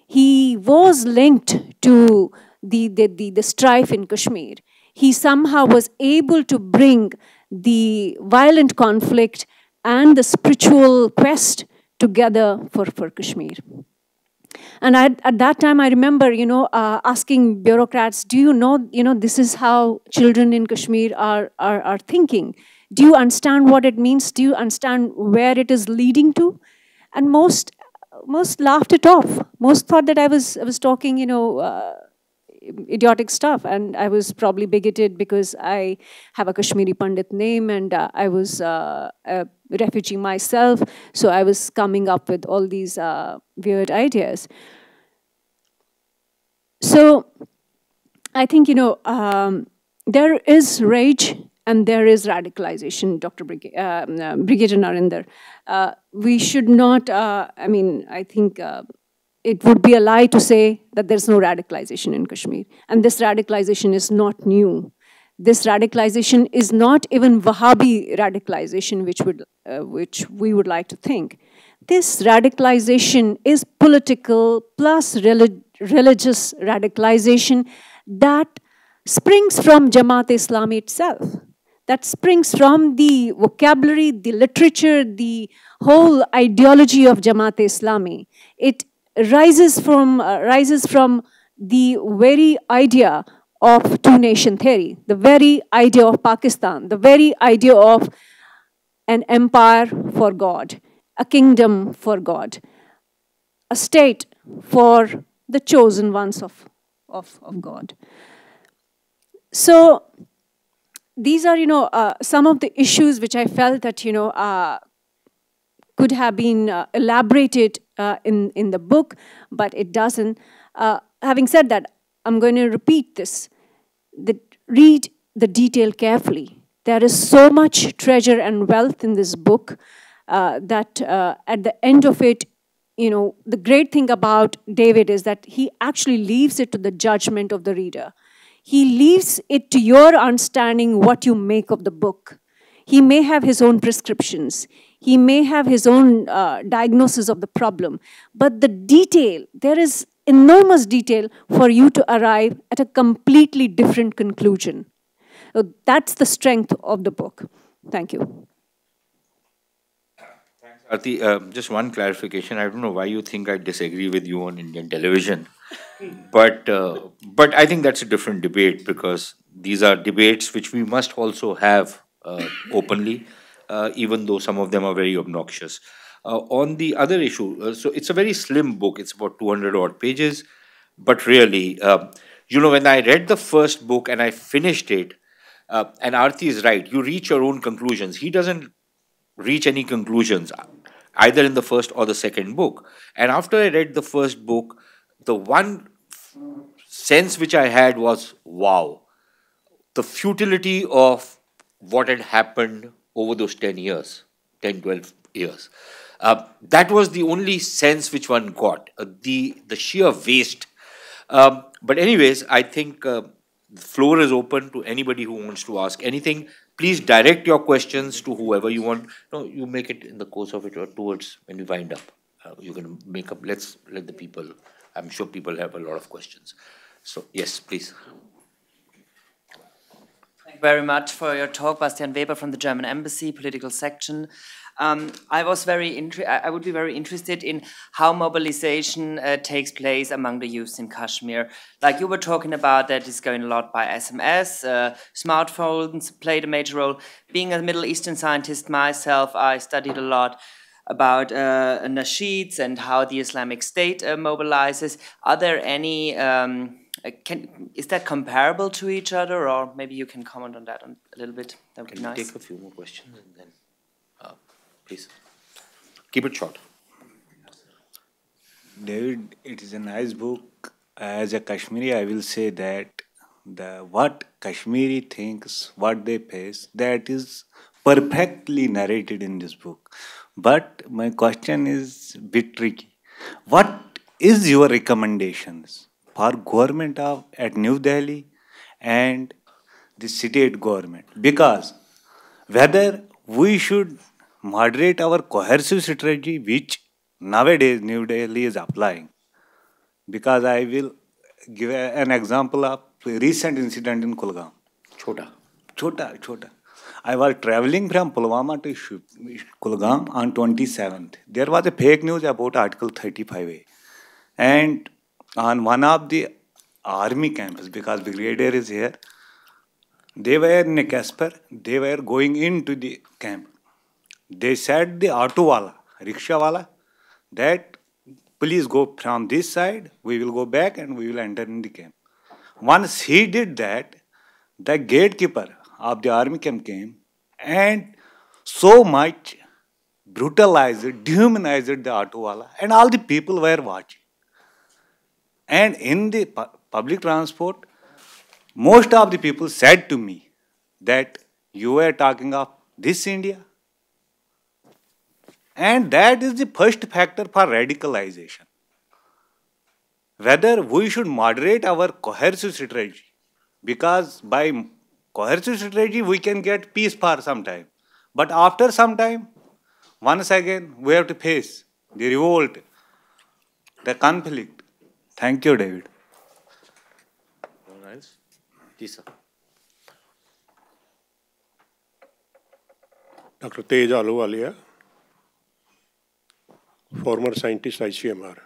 He was linked to the strife in Kashmir. He somehow was able to bring the violent conflict and the spiritual quest together for Kashmir. And at that time, I remember, asking bureaucrats, do you know, this is how children in Kashmir are thinking? Do you understand what it means? Do you understand where it is leading to? And most laughed it off. Most thought that I was talking, idiotic stuff, and I was probably bigoted because I have a Kashmiri Pandit name, and I was a refugee myself, so I was coming up with all these weird ideas. So I think, there is rage and there is radicalization, Brigadier Narender. We should not, I think it would be a lie to say that there's no radicalization in Kashmir. And this radicalization is not new. This radicalization is not even Wahhabi radicalization, which we would like to think. This radicalization is political plus religious radicalization that springs from Jamaat-e-Islami itself, that springs from the vocabulary, the literature, the whole ideology of Jamaat-e-Islami. It rises from the very idea of two-nation theory, the very idea of Pakistan, the very idea of an empire for God, a kingdom for God, a state for the chosen ones of God. So these are, some of the issues which I felt that, could have been elaborated in the book, but it doesn't. Having said that, I'm going to repeat this. Read the detail carefully. There is so much treasure and wealth in this book that at the end of it, the great thing about David is that he actually leaves it to the judgment of the reader. He leaves it to your understanding what you make of the book. He may have his own prescriptions. He may have his own diagnosis of the problem. But the detail, there is enormous detail for you to arrive at a completely different conclusion. So that's the strength of the book. Thank you. Thanks, Aarti. Just one clarification. I don't know why you think I disagree with you on Indian television, but I think that's a different debate, because these are debates which we must also have openly, even though some of them are very obnoxious. On the other issue, so it's a very slim book. It's about 200 odd pages, but really, when I read the first book and I finished it, and Aarti is right, you reach your own conclusions. He doesn't reach any conclusions, either in the first or the second book. And after I read the first book, the one sense which I had was, wow, the futility of what had happened over those 10 years, 10, 12 years. That was the only sense which one got, the sheer waste. But anyways, I think the floor is open to anybody who wants to ask anything. Please direct your questions to whoever you want. No, you make it in the course of it or towards when we wind up. You can make up, let's let the people, I'm sure people have a lot of questions. So yes, please. Thank you very much for your talk, Bastian Weber from the German Embassy, political section. I would be very interested in how mobilization takes place among the youth in Kashmir. Like you were talking about, that is going a lot by SMS, smartphones played a major role. Being a Middle Eastern scientist myself, I studied a lot about nasheeds and how the Islamic State mobilizes. Are there any, is that comparable to each other, or maybe you can comment on that a little bit? That would be nice. Take a few more questions and then, please, keep it short. David, it is a nice book. As a Kashmiri, I will say that what Kashmiri thinks, what they face, that is perfectly narrated in this book. But my question is a bit tricky. What is your recommendations for government at New Delhi and the state government? Because whether we should moderate our coercive strategy, which nowadays New Delhi is applying. Because I will give an example of a recent incident in Kulgam. Chota. I was traveling from Pulwama to Kulgam on 27th. There was a fake news about Article 35A. And on one of the army camps, because brigadier is here, they were in a Casper, they were going into the camp. They said the auto wala, rickshaw wala, that please go from this side, we will go back and we will enter in the camp. Once he did that, the gatekeeper of the army camp came and so much brutalized, dehumanized the auto wala, and all the people were watching. And in the public transport, most of the people said to me that you were talking of this India. And that is the first factor for radicalization. whether we should moderate our coercive strategy, because by coercive strategy we can get peace for some time, but after some time, once again we have to face the revolt, the conflict. Thank you, David. Anyone else? Yes, sir. Dr. Tej Aluwalia, former scientist ICMR.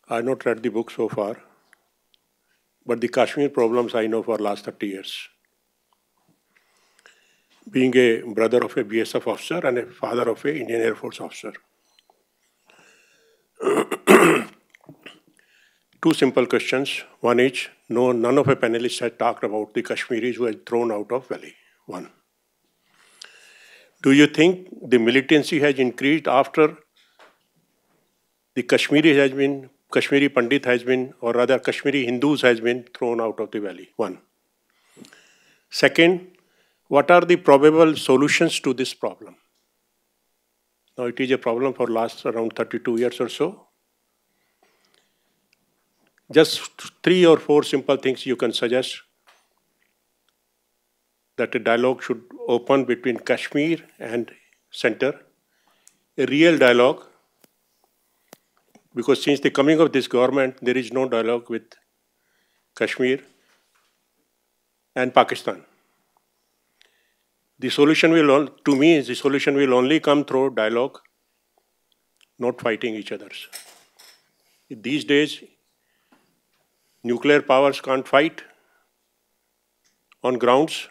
I have not read the book so far, but the Kashmir problems I know for last 30 years. Being a brother of a BSF officer and a father of an Indian Air Force officer. Two simple questions. One is, no, none of the panelists had talked about the Kashmiris who were thrown out of Valley. One. Do you think the militancy has increased after the Kashmiri Pandit has been, or rather Kashmiri Hindus has been thrown out of the Valley? One. Second, what are the probable solutions to this problem? Now it is a problem for last around 32 years or so. Just 3 or 4 simple things you can suggest that a dialogue should open between Kashmir and center, a real dialogue, because since the coming of this government, there is no dialogue with Kashmir and Pakistan. The solution will, to me, the solution will only come through dialogue, not fighting each other. These days, nuclear powers can't fight on grounds.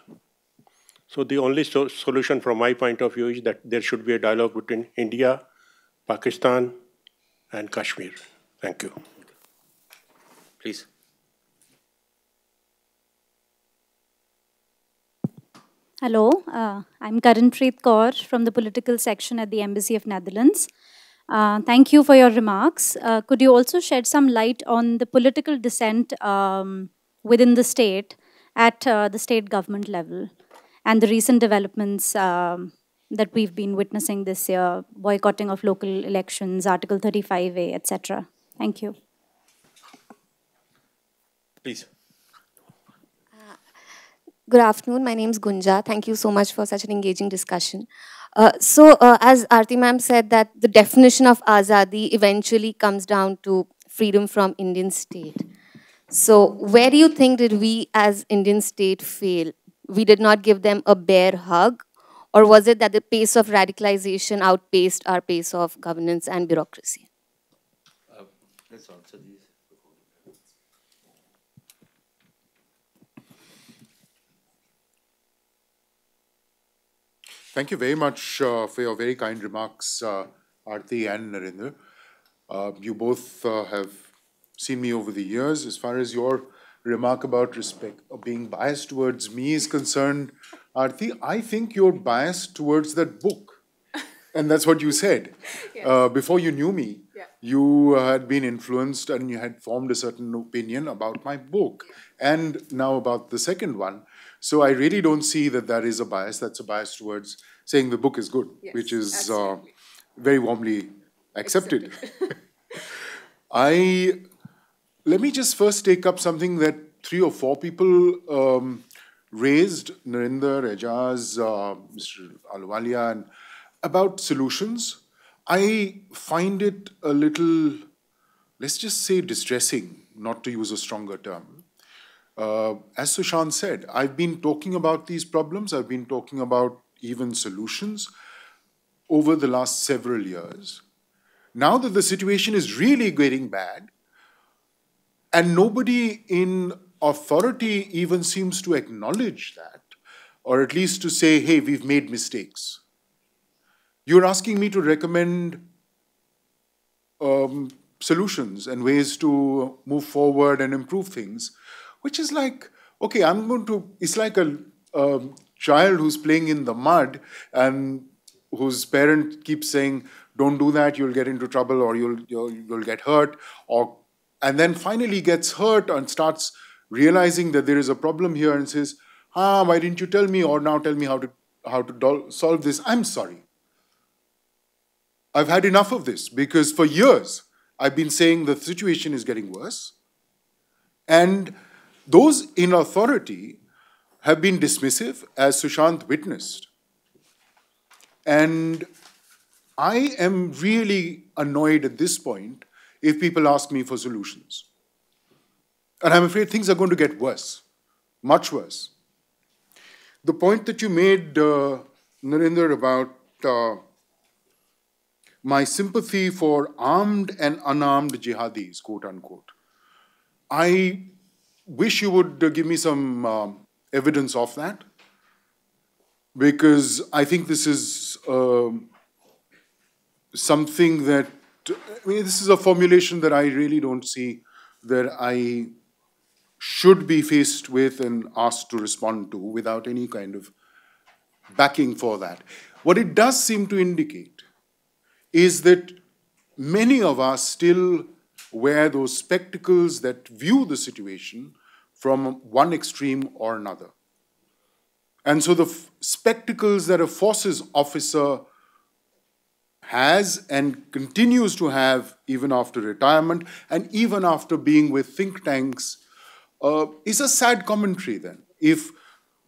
So the only solution from my point of view is that there should be a dialogue between India, Pakistan, and Kashmir. Thank you. Please. Hello, I'm Karanpreet Kaur from the political section at the Embassy of Netherlands. Thank you for your remarks. Could you also shed some light on the political dissent within the state at the state government level and the recent developments that we've been witnessing this year, boycotting of local elections, Article 35A, etc.? Thank you. Please. Good afternoon. My name is Gunja. Thank you so much for such an engaging discussion. As Aarti ma'am said, that the definition of azadi eventually comes down to freedom from Indian state. So where do you think did we as Indian state fail? We did not give them a bare hug? Or was it that the pace of radicalization outpaced our pace of governance and bureaucracy? Let's answer these. Thank you very much for your very kind remarks, Aarti and Narender. You both have seen me over the years. As far as your remark about respect or being biased towards me is concerned, Aarti, I think you're biased towards that book. And that's what you said. Yes. Before you knew me, you had been influenced and you had formed a certain opinion about my book. And now about the second one. So I really don't see that that is a bias. That's a bias towards saying the book is good, yes, which is very warmly accepted. Let me just first take up something that 3 or 4 people raised, Narender, Ejaz, Mr. Aluwalia, and about solutions. I find it a little, let's just say distressing, not to use a stronger term. As Sushant said, I've been talking about these problems, I've been talking about even solutions over the last several years. Now that the situation is really getting bad, and nobody in authority even seems to acknowledge that, or at least to say, hey, we've made mistakes. You're asking me to recommend solutions and ways to move forward and improve things, which is like, okay, it's like a child who's playing in the mud and whose parent keeps saying, don't do that, you'll get into trouble or you'll get hurt, and then finally gets hurt and starts realizing that there is a problem here and says, why didn't you tell me, or now tell me how to solve this? I'm sorry. I've had enough of this, because for years, I've been saying the situation is getting worse. And those in authority have been dismissive, as Sushant witnessed. And I am really annoyed at this point if people ask me for solutions. And I'm afraid things are going to get worse, much worse. The point that you made, Narender, about my sympathy for armed and unarmed jihadis, quote unquote, I wish you would give me some evidence of that, because I think this is something that, this is a formulation that I really don't see that I should be faced with and asked to respond to without any kind of backing for that. What it does seem to indicate is that many of us still wear those spectacles that view the situation from one extreme or another. And so the spectacles that a forces officer has and continues to have even after retirement and even after being with think tanks is a sad commentary then. If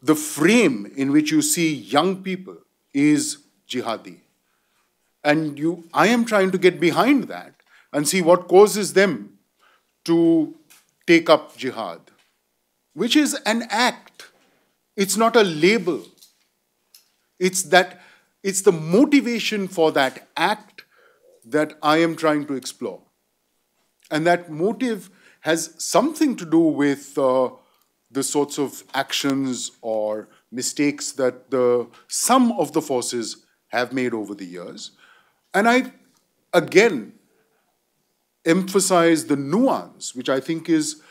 the frame in which you see young people is jihadi, and I am trying to get behind that and see what causes them to take up jihad, which is an act. It's not a label. It's the motivation for that act that I am trying to explore. And that motive has something to do with the sorts of actions or mistakes that some of the forces have made over the years. And I, again, emphasize the nuance, which I think is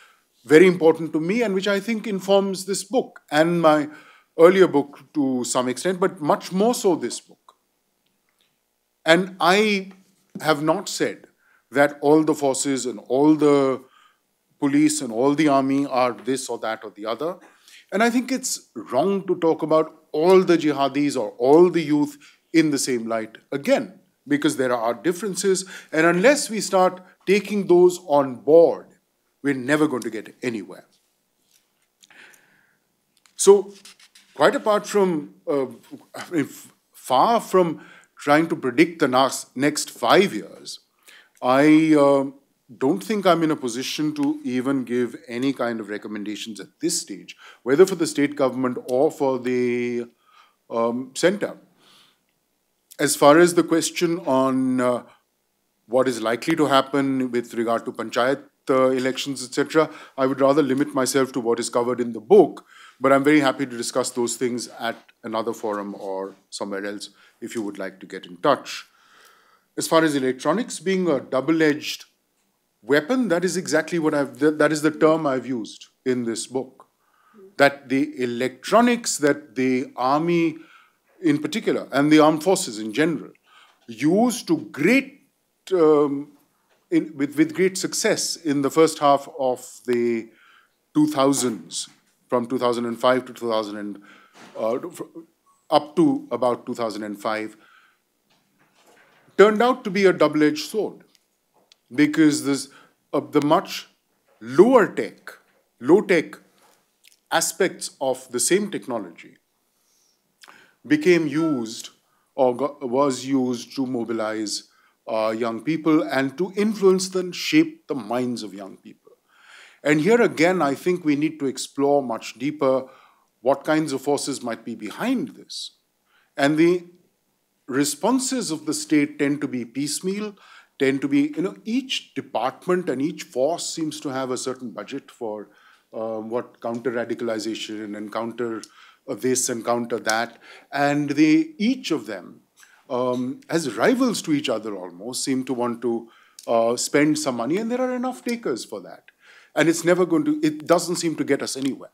very important to me and which I think informs this book and my earlier book to some extent, but much more so this book. And I have not said that all the forces and all the police and all the army are this or that or the other. And I think it's wrong to talk about all the jihadis or all the youth in the same light again, because there are differences. And unless we start taking those on board, we're never going to get anywhere. So, quite apart from, far from trying to predict the next 5 years, I don't think I'm in a position to even give any kind of recommendations at this stage, whether for the state government or for the center. As far as the question on what is likely to happen with regard to panchayat elections, etc., I would rather limit myself to what is covered in the book, but I'm very happy to discuss those things at another forum or somewhere else if you would like to get in touch. As far as electronics being a double-edged weapon, that is exactly what that is the term I've used in this book. That the electronics that the army in particular and the armed forces in general use to with great success in the first half of the 2000s, from 2005 to 2000 up to about 2005, turned out to be a double-edged sword, because the much low-tech aspects of the same technology became used or was used to mobilize young people and to influence and shape the minds of young people. And here again, I think we need to explore much deeper what kinds of forces might be behind this. And the responses of the state tend to be piecemeal, tend to be, each department and each force seems to have a certain budget for what counter-radicalization and counter this and counter that. And each of them, as rivals to each other almost, seem to want to spend some money, and there are enough takers for that. And it doesn't seem to get us anywhere.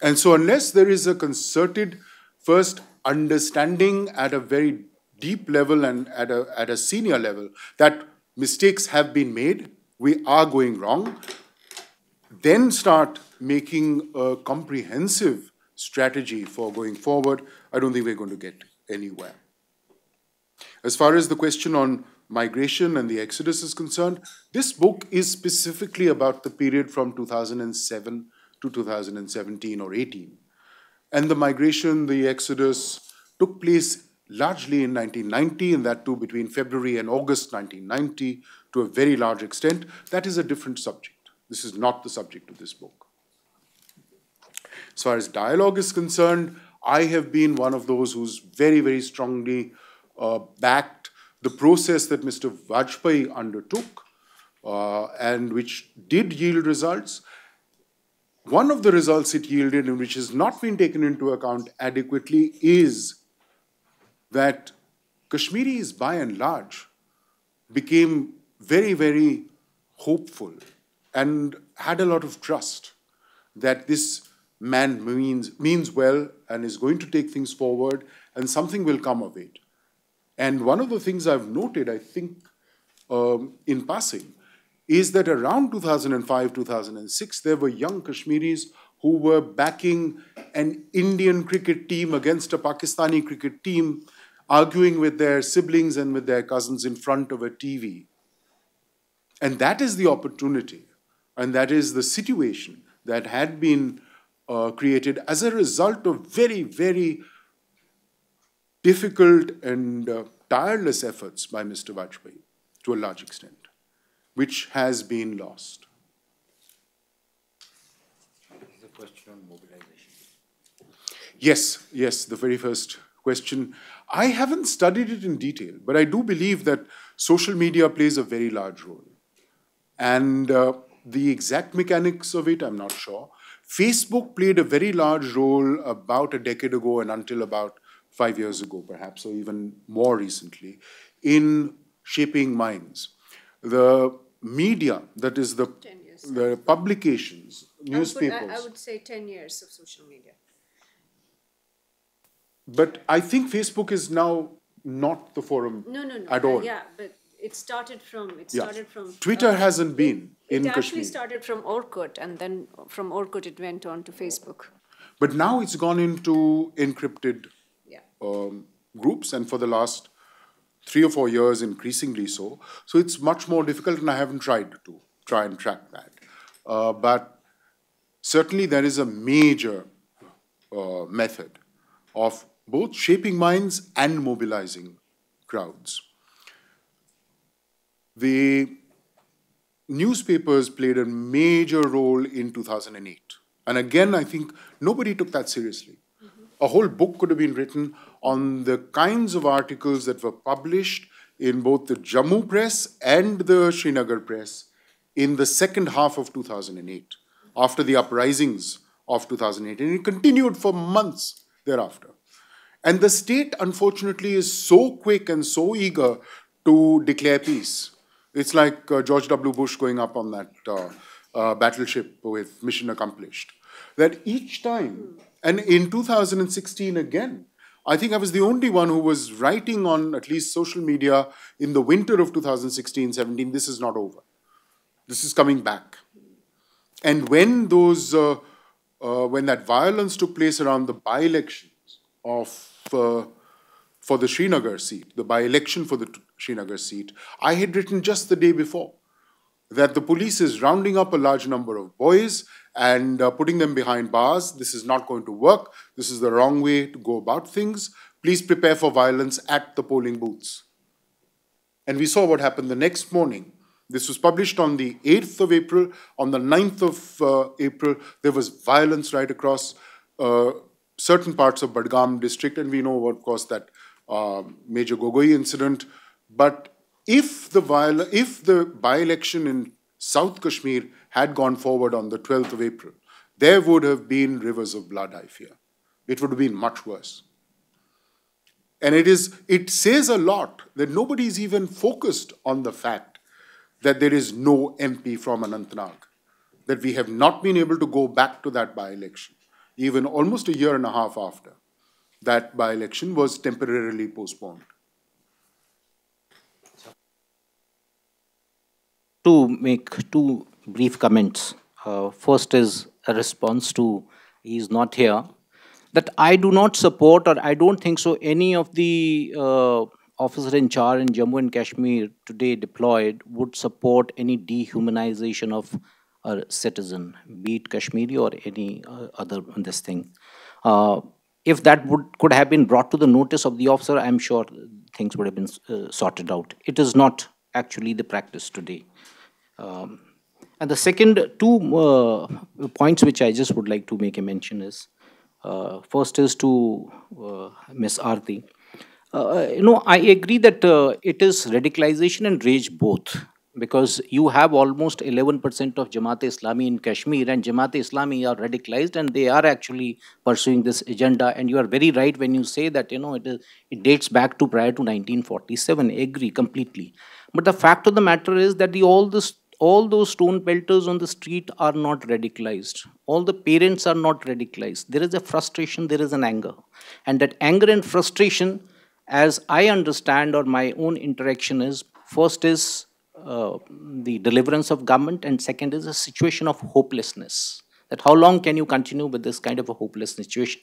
And so unless there is a concerted first understanding at a very deep level and at a senior level that mistakes have been made, we are going wrong, then start making a comprehensive strategy for going forward, I don't think we're going to get anywhere. As far as the question on migration and the exodus is concerned, this book is specifically about the period from 2007 to 2017 or 18. And the migration, the exodus, took place largely in 1990, and that too between February and August 1990 to a very large extent. That is a different subject. This is not the subject of this book. As far as dialogue is concerned, I have been one of those who's very, very strongly backed the process that Mr. Vajpayee undertook and which did yield results. One of the results it yielded, and which has not been taken into account adequately, is that Kashmiris, by and large, became very, very hopeful and had a lot of trust that this man means well and is going to take things forward and something will come of it. And one of the things I've noted, I think, in passing, is that around 2005, 2006, there were young Kashmiris who were backing an Indian cricket team against a Pakistani cricket team, arguing with their siblings and with their cousins in front of a TV. And that is the opportunity, and that is the situation that had been created as a result of very, very difficult and tireless efforts by Mr. Vajpayee, to a large extent, which has been lost. The question on mobilization. Yes, the very first question. I haven't studied it in detail, but I do believe that social media plays a very large role. And the exact mechanics of it, I'm not sure. Facebook played a very large role about a decade ago and until about 5 years ago, perhaps, or even more recently, in shaping minds. The media, that is the publications, newspapers. I would say 10 years of social media. But I think Facebook is now not the forum at all. Yeah, but it started from... Twitter hasn't been in Kashmir. It actually started from Orkut, and then from Orkut it went on to Facebook. But now it's gone into encrypted groups, and for the last 3 or 4 years, increasingly so. So it's much more difficult, and I haven't tried to try and track that. But certainly there is a major method of both shaping minds and mobilizing crowds. The newspapers played a major role in 2008. And again, I think nobody took that seriously. A whole book could have been written on the kinds of articles that were published in both the Jammu press and the Srinagar press in the second half of 2008, after the uprisings of 2008. And it continued for months thereafter. And the state, unfortunately, is so quick and so eager to declare peace. It's like George W. Bush going up on that battleship with mission accomplished. That each time, and in 2016 again, I think I was the only one who was writing on at least social media in the winter of 2016-17, this is not over. This is coming back. And when those, when that violence took place around the by-elections for the Srinagar seat, the by-election for the Srinagar seat, I had written just the day before that the police is rounding up a large number of boys and putting them behind bars. This is not going to work. This is the wrong way to go about things. Please prepare for violence at the polling booths. And we saw what happened the next morning. This was published on the 8th of April. On the 9th of April, there was violence right across certain parts of Badgam district, and we know, of course, that Major Gogoi incident. But if the by-election in South Kashmir had gone forward on the 12th of April, there would have been rivers of blood, I fear. It would have been much worse. And it says a lot that nobody is even focused on the fact that there is no MP from Anantnag, that we have not been able to go back to that by-election, even almost a year and a half after that by-election was temporarily postponed. To make two brief comments. First is a response to, he is not here, that I do not support, or I don't think so, any of the officer in charge in Jammu and Kashmir today deployed would support any dehumanization of a citizen, be it Kashmiri or any other this thing. If that could have been brought to the notice of the officer, I'm sure things would have been sorted out. It is not actually the practice today. And the second two points which I just would like to make a mention is, first is to Miss Aarti. I agree that it is radicalization and rage both, because you have almost 11% of Jamaat-e-Islami in Kashmir, and Jamaat-e-Islami are radicalized and they are actually pursuing this agenda. And you are very right when you say that it dates back to prior to 1947. I agree completely. But the fact of the matter is that all those stone pelters on the street are not radicalized. All the parents are not radicalized. There is a frustration, there is an anger. And that anger and frustration, as I understand, or my own interaction is, first is the deliverance of government, and second is a situation of hopelessness. That how long can you continue with this kind of a hopeless situation?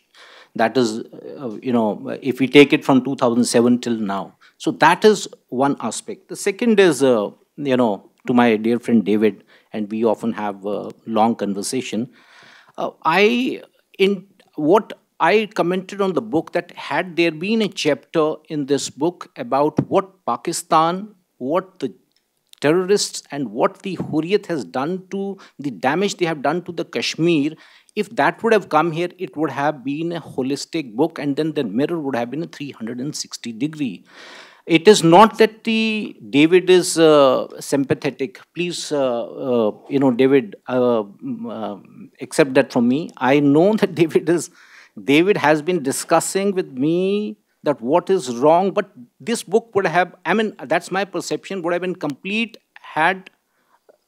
That is, if we take it from 2007 till now. So that is one aspect. The second is, to my dear friend David, and we often have a long conversation. What I commented on the book, that had there been a chapter in this book about what Pakistan, what the terrorists and what the Hurriyat has done to the damage they have done to the Kashmir, if that would have come here, it would have been a holistic book, and then the mirror would have been a 360-degree. It is not that the David is sympathetic. Please, David, accept that from me. I know that David has been discussing with me that what is wrong, but this book would have, that's my perception, would have been complete had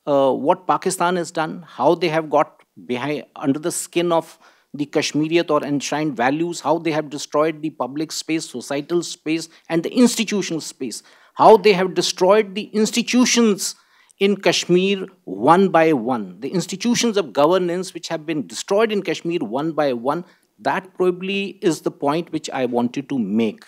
what Pakistan has done, how they have got behind, under the skin of the Kashmiriyat or enshrined values, how they have destroyed the public space, societal space, and the institutional space, how they have destroyed the institutions in Kashmir one by one, the institutions of governance which have been destroyed in Kashmir one by one. That probably is the point which I wanted to make.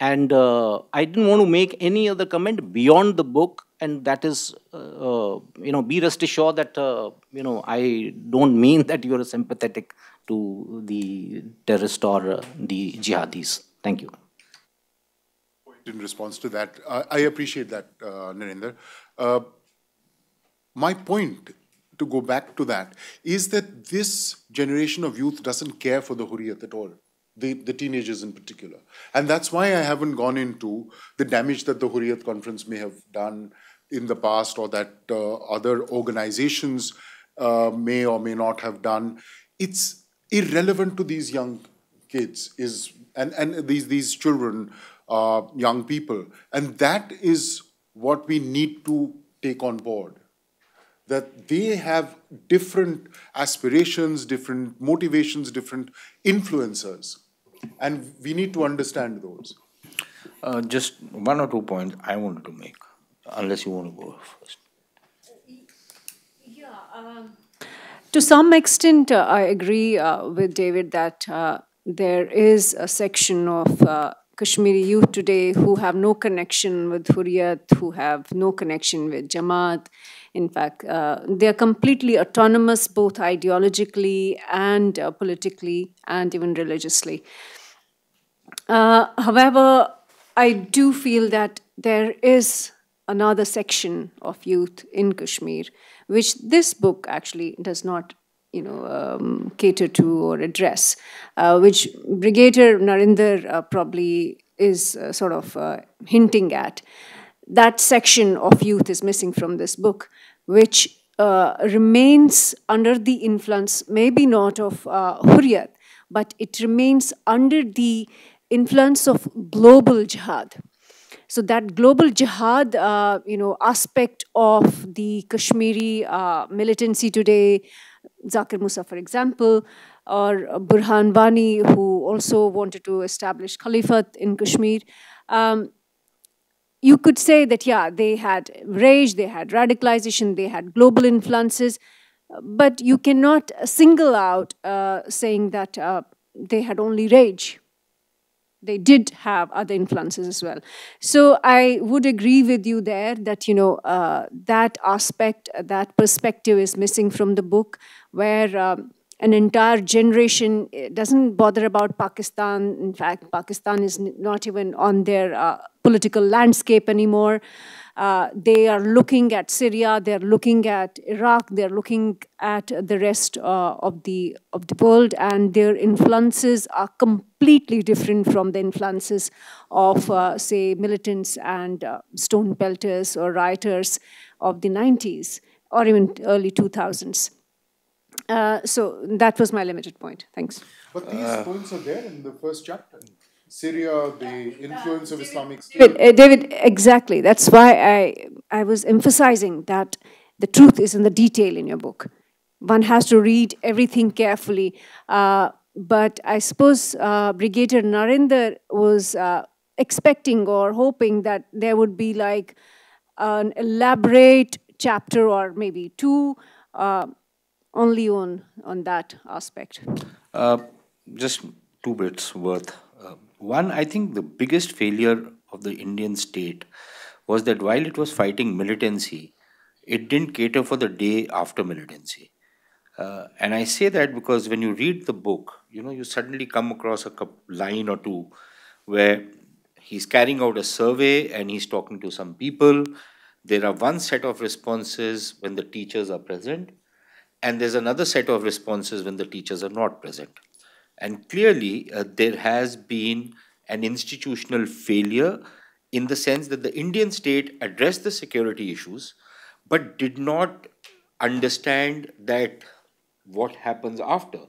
And I didn't want to make any other comment beyond the book, and that is, be rest assured that, I don't mean that you are sympathetic to the terrorist or the jihadis. Thank you. In response to that, I appreciate that, Narender. My point, to go back to that, is that this generation of youth doesn't care for the Hurriyat at all, the teenagers in particular. And that's why I haven't gone into the damage that the Hurriyat Conference may have done in the past, or that other organizations may or may not have done. It's irrelevant to these young kids, and these children, young people. And that is what we need to take on board. That they have different aspirations, different motivations, different influencers. And we need to understand those. Just one or 2 points I wanted to make, unless you want to go first. To some extent, I agree with David that there is a section of Kashmiri youth today who have no connection with Hurriyat, who have no connection with Jamaat. In fact, they are completely autonomous, both ideologically and politically, and even religiously. However, I do feel that there is another section of youth in Kashmir, which this book actually does not, cater to or address, which Brigadier Narender probably is sort of hinting at. That section of youth is missing from this book, which remains under the influence, maybe not of Hurriyat, but it remains under the influence of global jihad. So that global jihad, aspect of the Kashmiri militancy today, Zakir Musa, for example, or Burhan Wani, who also wanted to establish Caliphate in Kashmir, you could say that, yeah, they had rage, they had radicalization, they had global influences, but you cannot single out saying that they had only rage. they did have other influences as well. So I would agree with you there that, that aspect, that perspective is missing from the book, where an entire generation doesn't bother about Pakistan. In fact, Pakistan is not even on their political landscape anymore. They are looking at Syria, they're looking at Iraq, they're looking at the rest of the world, and their influences are completely different from the influences of, say, militants and stone pelters or rioters of the 90s or even early 2000s. So that was my limited point. Thanks. But these points are there in the first chapter. Syria, the influence of Islamic State. David, exactly. That's why I was emphasizing that the truth is in the detail in your book. One has to read everything carefully. But I suppose Brigadier Narender was expecting or hoping that there would be like an elaborate chapter or maybe two only on that aspect. Just two bits worth. One, I think the biggest failure of the Indian state was that while it was fighting militancy, it didn't cater for the day after militancy. And I say that because when you read the book, you suddenly come across a line or two where he's carrying out a survey and he's talking to some people. There are one set of responses when the teachers are present, and there's another set of responses when the teachers are not present. And clearly, there has been an institutional failure in the sense that the Indian state addressed the security issues, but did not understand that what happens after.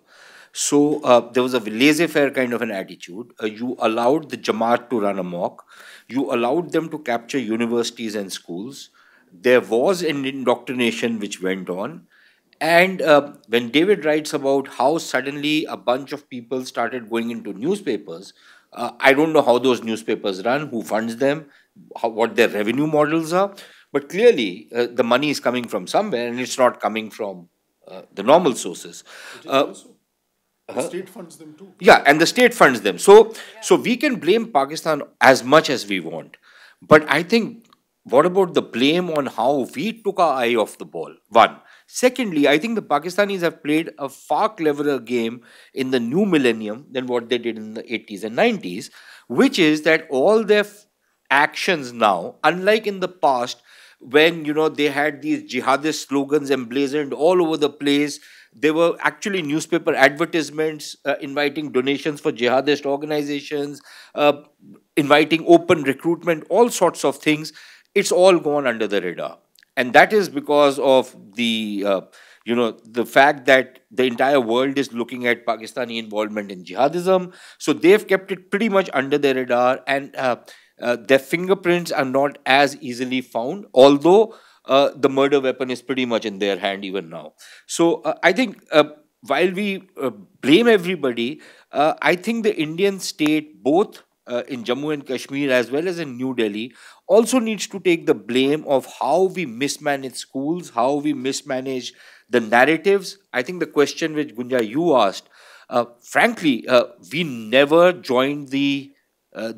So there was a laissez-faire kind of an attitude. You allowed the Jamaat to run amok. You allowed them to capture universities and schools. There was an indoctrination which went on. And when David writes about how suddenly a bunch of people started going into newspapers, I don't know how those newspapers run, who funds them, what their revenue models are. But clearly, the money is coming from somewhere, and it's not coming from the normal sources. The state funds them too. Yeah, and the state funds them. So we can blame Pakistan as much as we want. But I think, what about the blame on how we took our eye off the ball? One. Secondly, I think the Pakistanis have played a far cleverer game in the new millennium than what they did in the 80s and 90s, which is that all their actions now, unlike in the past, when they had these jihadist slogans emblazoned all over the place, there were actually newspaper advertisements inviting donations for jihadist organizations, inviting open recruitment, all sorts of things. It's all gone under the radar. And that is because of the fact that the entire world is looking at Pakistani involvement in jihadism. So they've kept it pretty much under their radar, and their fingerprints are not as easily found, although the murder weapon is pretty much in their hand even now. So I think while we blame everybody, I think the Indian state, both in Jammu and Kashmir as well as in New Delhi, also needs to take the blame of how we mismanage schools, how we mismanage the narratives. I think the question which Gunja you asked, frankly, we never joined the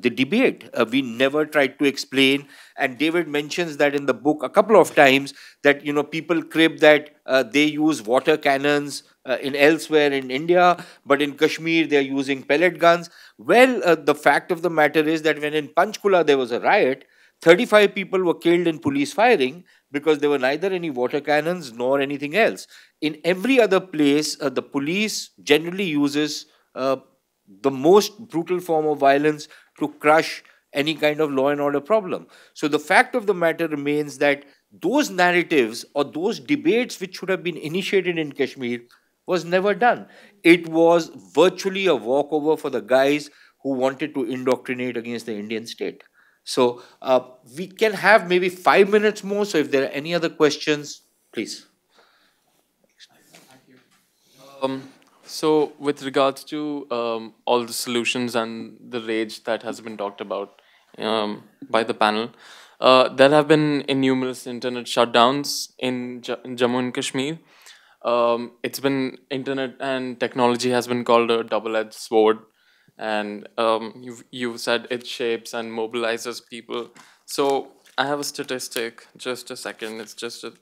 debate. We never tried to explain, and David mentions that in the book a couple of times, that people crib that they use water cannons in elsewhere in India, but in Kashmir they are using pellet guns. Well, the fact of the matter is that when in Panchkula there was a riot, 35 people were killed in police firing because there were neither any water cannons nor anything else. In every other place, the police generally uses the most brutal form of violence to crush any kind of law and order problem. So the fact of the matter remains that those narratives or those debates which should have been initiated in Kashmir was never done. It was virtually a walkover for the guys who wanted to indoctrinate against the Indian state. So we can have maybe 5 minutes more. So if there are any other questions, please. So with regards to all the solutions and the rage that has been talked about by the panel, there have been numerous internet shutdowns in Jammu and Kashmir. It's been internet and technology has been called a double-edged sword. and you said it shapes and mobilizes people. So I have a statistic. Just a second. It's just a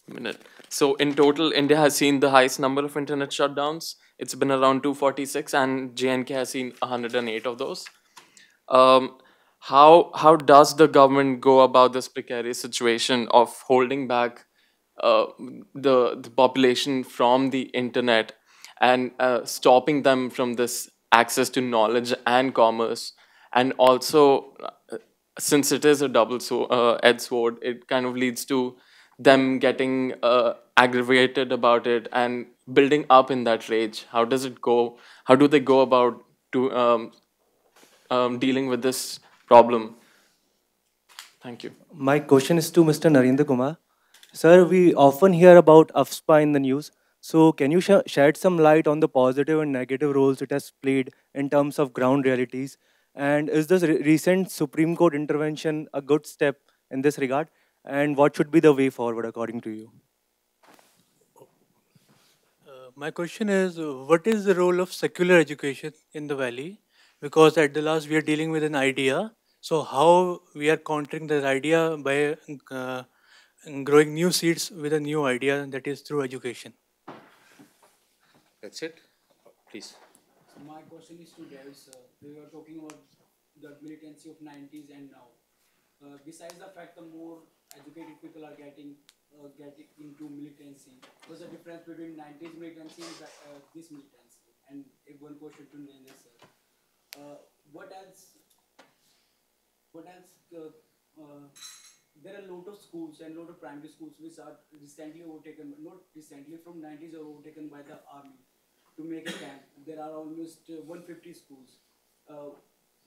minute. So in total, India has seen the highest number of internet shutdowns. It's been around 246, and JNK has seen 108 of those. Um, how does the government go about this precarious situation of holding back uh, the population from the internet and stopping them from this access to knowledge and commerce, and also since it is a edged sword, it kind of leads to them getting aggravated about it and building up in that rage. How does it go? How do they go about to dealing with this problem? Thank you. My question is to Mr. Narendra Kumar. Sir, we often hear about AFSPA in the news. So, can you shed some light on the positive and negative roles it has played in terms of ground realities? And is this recent Supreme Court intervention a good step in this regard? And what should be the way forward according to you? My question is, what is the role of secular education in the valley? Because at the last we are dealing with an idea. So how we are countering that idea by growing new seeds with a new idea, that is through education. That's it. Please. So my question is to Dev, sir. We were talking about the militancy of 90s and now. Besides the fact the more educated people are getting into militancy, what's the difference between 90s militancy and this militancy? And if one question to Narender, sir. What else? There are a lot of schools and a lot of primary schools which are recently overtaken, not recently, from 90s are overtaken by the army to make a camp. There are almost 150 schools.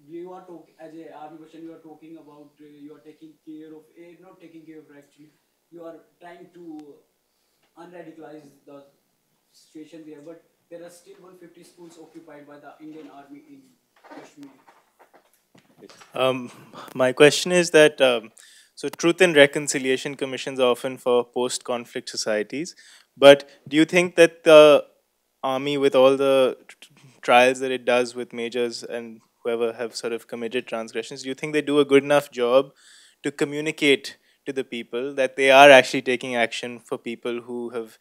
You are talking, as a army person, you are talking about, you are taking care of, not taking care of actually, you are trying to unradicalize the situation there, but there are still 150 schools occupied by the Indian Army in Kashmir. My question is that so truth and reconciliation commissions are often for post-conflict societies, but do you think that the army, with all the trials that it does with majors and whoever have sort of committed transgressions, do you think they do a good enough job to communicate to the people that they are actually taking action for people who have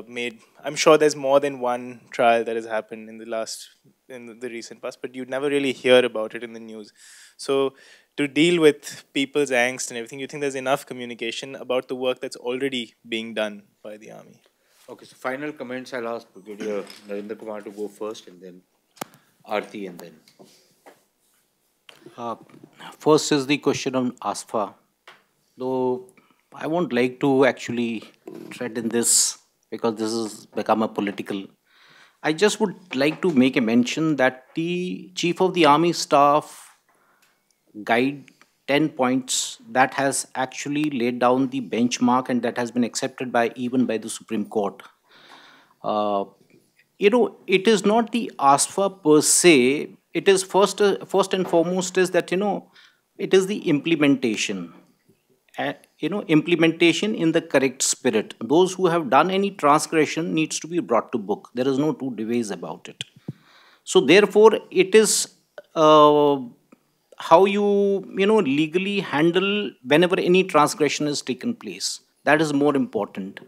made? I'm sure there's more than one trial that has happened in the recent past, but you'd never really hear about it in the news. So to deal with people's angst and everything, you think there's enough communication about the work that's already being done by the army? Okay, so final comments, I'll ask Brigadier Narendra Kumar to go first, and then Aarti, and then. First is the question on ASFA. Though I won't like to actually tread in this because this has become a political. I just would like to make a mention that the Chief of the Army Staff guide 10 points that has actually laid down the benchmark and that has been accepted by even by the Supreme Court. It is not the ASFA per se. It is first and foremost is that, it is the implementation. Implementation in the correct spirit. Those who have done any transgression needs to be brought to book. There is no two ways about it. So therefore, it is how you legally handle whenever any transgression is taken place. That is more important.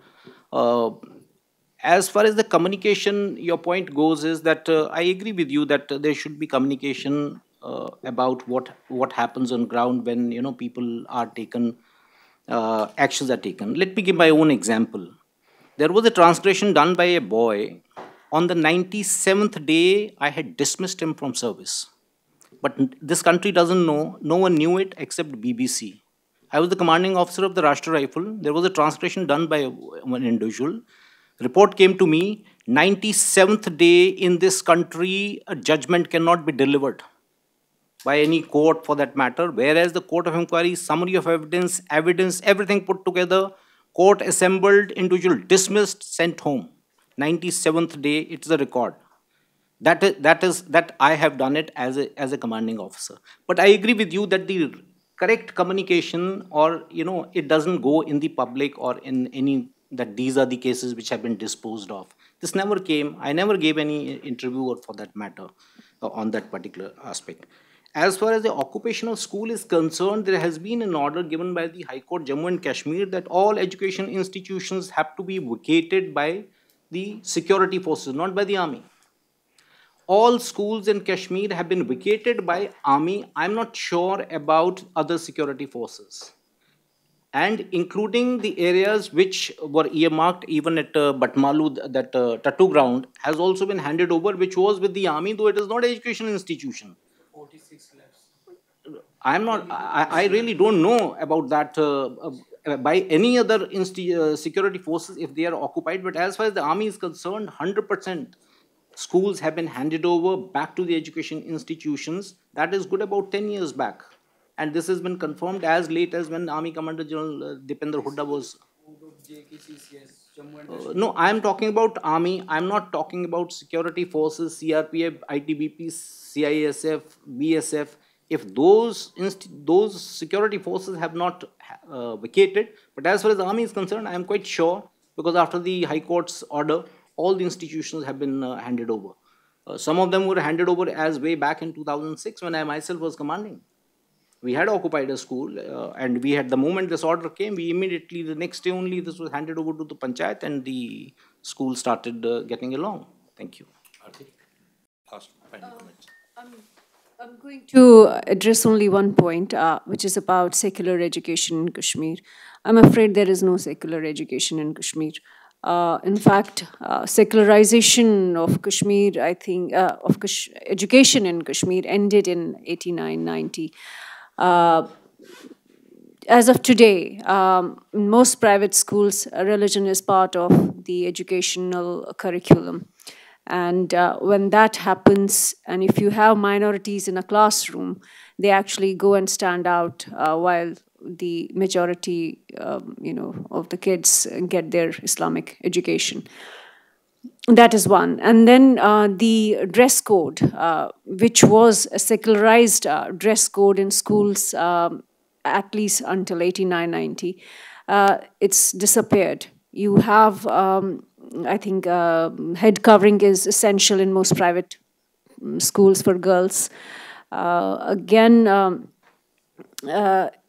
As far as the communication, your point goes is that I agree with you that there should be communication about what happens on ground when people are taken, actions are taken. Let me give my own example. There was a transgression done by a boy. On the 97th day, I had dismissed him from service. But this country doesn't know. No one knew it except BBC. I was the commanding officer of the Rashtra Rifle. There was a transgression done by one individual. Report came to me, 97th day in this country, a judgment cannot be delivered by any court for that matter, whereas the court of inquiry, summary of evidence, everything put together, court assembled, individual dismissed, sent home. 97th day, it's the record. That I have done it as a commanding officer. But I agree with you that the correct communication, or it doesn't go in the public or in any, that these are the cases which have been disposed of. This never came. I never gave any interview or for that matter. on that particular aspect. As far as the occupational school is concerned, there has been an order given by the High Court Jammu and Kashmir that all education institutions have to be vacated by the security forces, not by the army. All schools in Kashmir have been vacated by army. I'm not sure about other security forces. And including the areas which were earmarked even at Batmalu, that tattoo ground, has also been handed over, which was with the army, though it is not an education institution. 46 lakhs. I'm not, I really don't know about that by any other security forces if they are occupied. But as far as the army is concerned, 100% schools have been handed over back to the education institutions. That is good about 10 years back. And this has been confirmed as late as when Army Commander General Dipender Hooda was. No, I am talking about army. I am not talking about security forces, CRPF, ITBP, CISF, BSF. If those security forces have not vacated, but as far as the army is concerned, I am quite sure, because after the High Court's order, all the institutions have been handed over. Some of them were handed over as way back in 2006 when I myself was commanding. We had occupied a school, and we had, the moment this order came, we immediately, the next day only, this was handed over to the panchayat, and the school started getting along. Thank you. Aarti, last final comments. I'm going to address only one point, which is about secular education in Kashmir. I'm afraid there is no secular education in Kashmir. In fact, secularization of Kashmir, I think, education in Kashmir ended in 89-90. As of today, in most private schools, religion is part of the educational curriculum. And when that happens, and if you have minorities in a classroom, they actually go and stand out while the majority, of the kids get their Islamic education. That is one. And then the dress code, which was a secularized dress code in schools at least until 89-90, it's disappeared. You have, I think, head covering is essential in most private schools for girls. Again,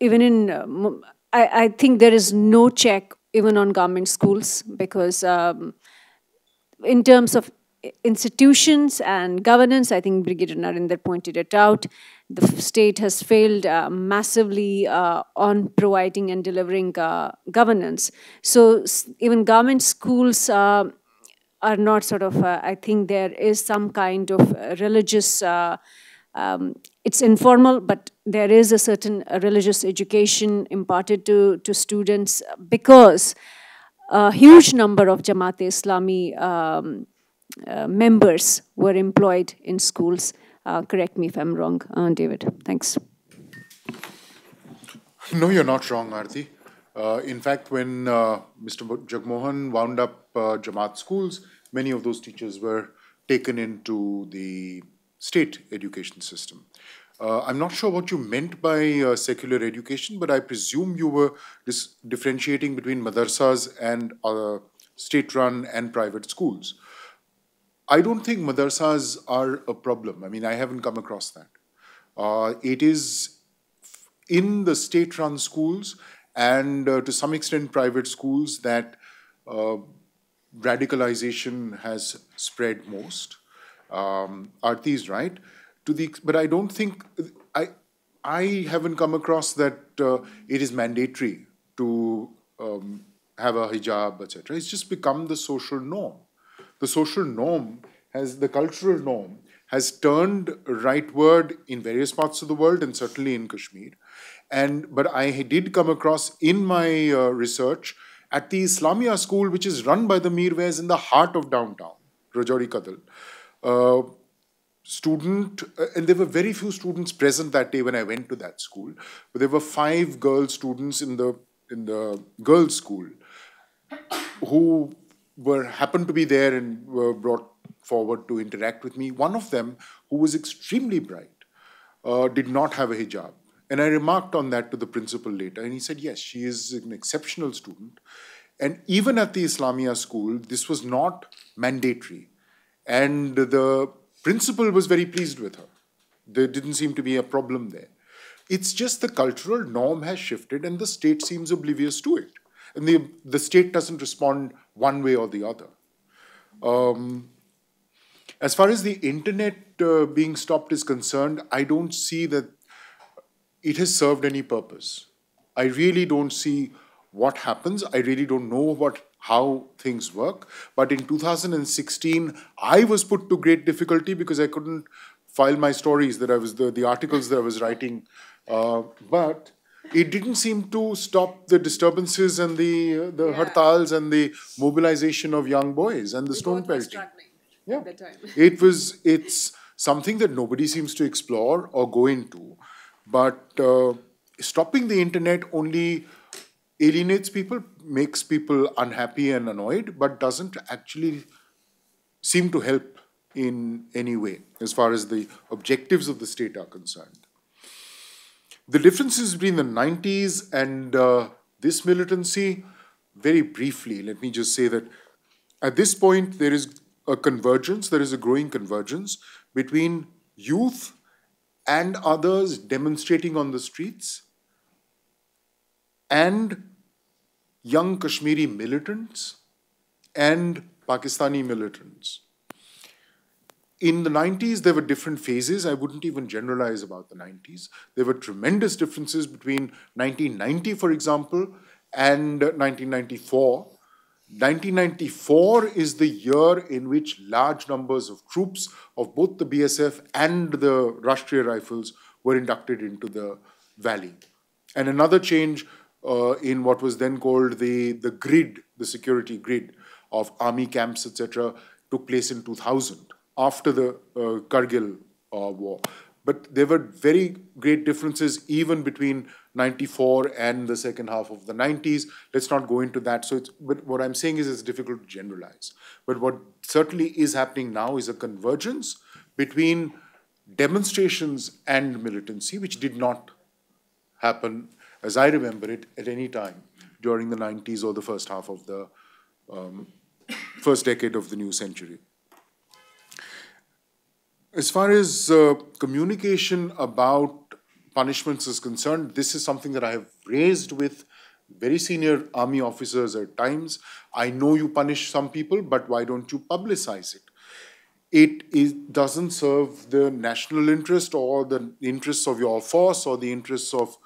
even in, I think there is no check even on government schools, because in terms of institutions and governance, I think Brigadier Narender pointed it out, the state has failed massively on providing and delivering governance. So even government schools are not sort of, I think there is some kind of religious, it's informal, but there is a certain religious education imparted to students, because a huge number of Jamaat-e-Islami members were employed in schools. Correct me if I'm wrong, David. Thanks. No, you're not wrong, Aarti. In fact, when Mr. Jagmohan wound up Jamaat schools, many of those teachers were taken into the state education system. I'm not sure what you meant by secular education, but I presume you were differentiating between madrasas and state-run and private schools. I don't think madrasas are a problem. I mean, I haven't come across that. It is in the state-run schools and to some extent private schools that radicalization has spread most. Aarti is right. But I don't think, I haven't come across that it is mandatory to have a hijab, etc. It's just become the social norm. The social norm the cultural norm has turned rightward in various parts of the world and certainly in Kashmir. But I did come across in my research at the Islamia school, which is run by the Mirwais in the heart of downtown, Rajouri Kadal. And there were very few students present that day when I went to that school, but there were 5 girl students in the girls' school who happened to be there and were brought forward to interact with me. One of them, who was extremely bright, did not have a hijab. And I remarked on that to the principal later, and he said, yes, she is an exceptional student. And even at the Islamia school, this was not mandatory. And the principal was very pleased with her. There didn't seem to be a problem there. It's just the cultural norm has shifted and the state seems oblivious to it. And the state doesn't respond one way or the other. As far as the internet being stopped is concerned, I don't see that it has served any purpose. I really don't see what happens. I really don't know how things work. But in 2016, I was put to great difficulty because I couldn't file my stories that I was the articles that I was writing. But it didn't seem to stop the disturbances and the hartals and the mobilization of young boys and the stone pelting. Yeah, it's something that nobody seems to explore or go into. But stopping the internet only alienates people, makes people unhappy and annoyed, but doesn't actually seem to help in any way as far as the objectives of the state are concerned. The differences between the 90s and this militancy, very briefly, let me just say that at this point there is a convergence, there is a growing convergence between youth and others demonstrating on the streets and young Kashmiri militants and Pakistani militants. In the 90s, there were different phases. I wouldn't even generalize about the 90s. There were tremendous differences between 1990, for example, and 1994. 1994 is the year in which large numbers of troops of both the BSF and the Rashtriya Rifles were inducted into the valley. And another change in what was then called the grid, the security grid of army camps, etc., took place in 2000. After the Kargil war. But there were very great differences even between 94 and the second half of the 90s. Let's not go into that. But what I'm saying is it's difficult to generalize. But what certainly is happening now is a convergence between demonstrations and militancy, which did not happen, as I remember it, at any time during the 90s or the first half of the first decade of the new century. As far as communication about punishments is concerned, this is something that I have raised with very senior army officers at times. I know you punish some people, but why don't you publicize it? It doesn't serve the national interest or the interests of your force or the interests of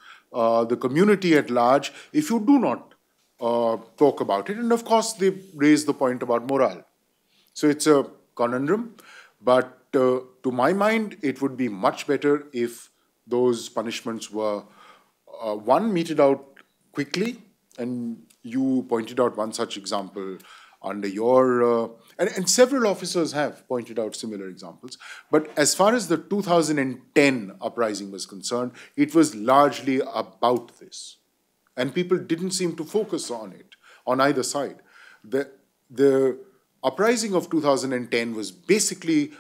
the community at large if you do not talk about it. And of course, they raise the point about morale. So it's a conundrum, but to my mind, it would be much better if those punishments were, one, meted out quickly, and you pointed out one such example under your, and several officers have pointed out similar examples. But as far as the 2010 uprising was concerned, it was largely about this. And people didn't seem to focus on it, on either side. The uprising of 2010 was basically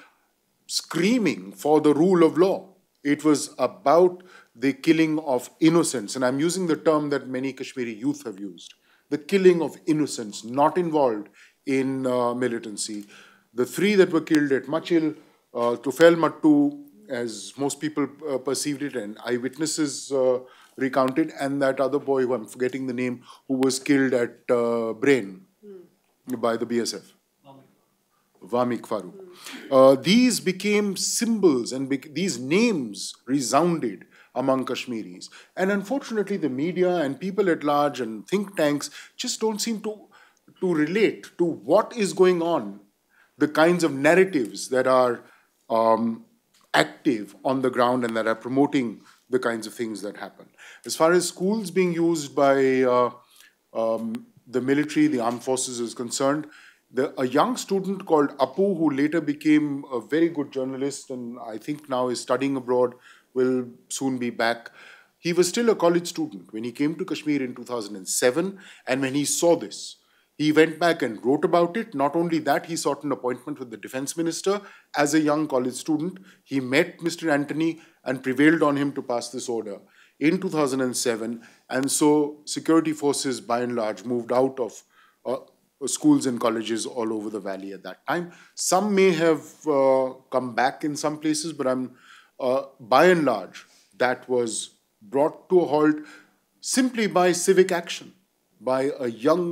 screaming for the rule of law. It was about the killing of innocents, and I'm using the term that many Kashmiri youth have used, the killing of innocents not involved in militancy. The three that were killed at Machil, Tufail Mattu, as most people perceived it, and eyewitnesses recounted, and that other boy, who I'm forgetting the name, who was killed at Brain by the BSF. Vamik Farooq. These became symbols and these names resounded among Kashmiris. And unfortunately, the media and people at large and think tanks just don't seem to relate to what is going on, the kinds of narratives that are active on the ground and that are promoting the kinds of things that happen. As far as schools being used by the military, the armed forces is concerned, a young student called Apu, who later became a very good journalist and I think now is studying abroad, will soon be back. He was still a college student when he came to Kashmir in 2007, and when he saw this, he went back and wrote about it. Not only that, he sought an appointment with the defense minister as a young college student. He met Mr. Antony and prevailed on him to pass this order in 2007, and so security forces by and large moved out of schools and colleges all over the valley at that time. Some may have come back in some places, but by and large, that was brought to a halt simply by civic action, by a young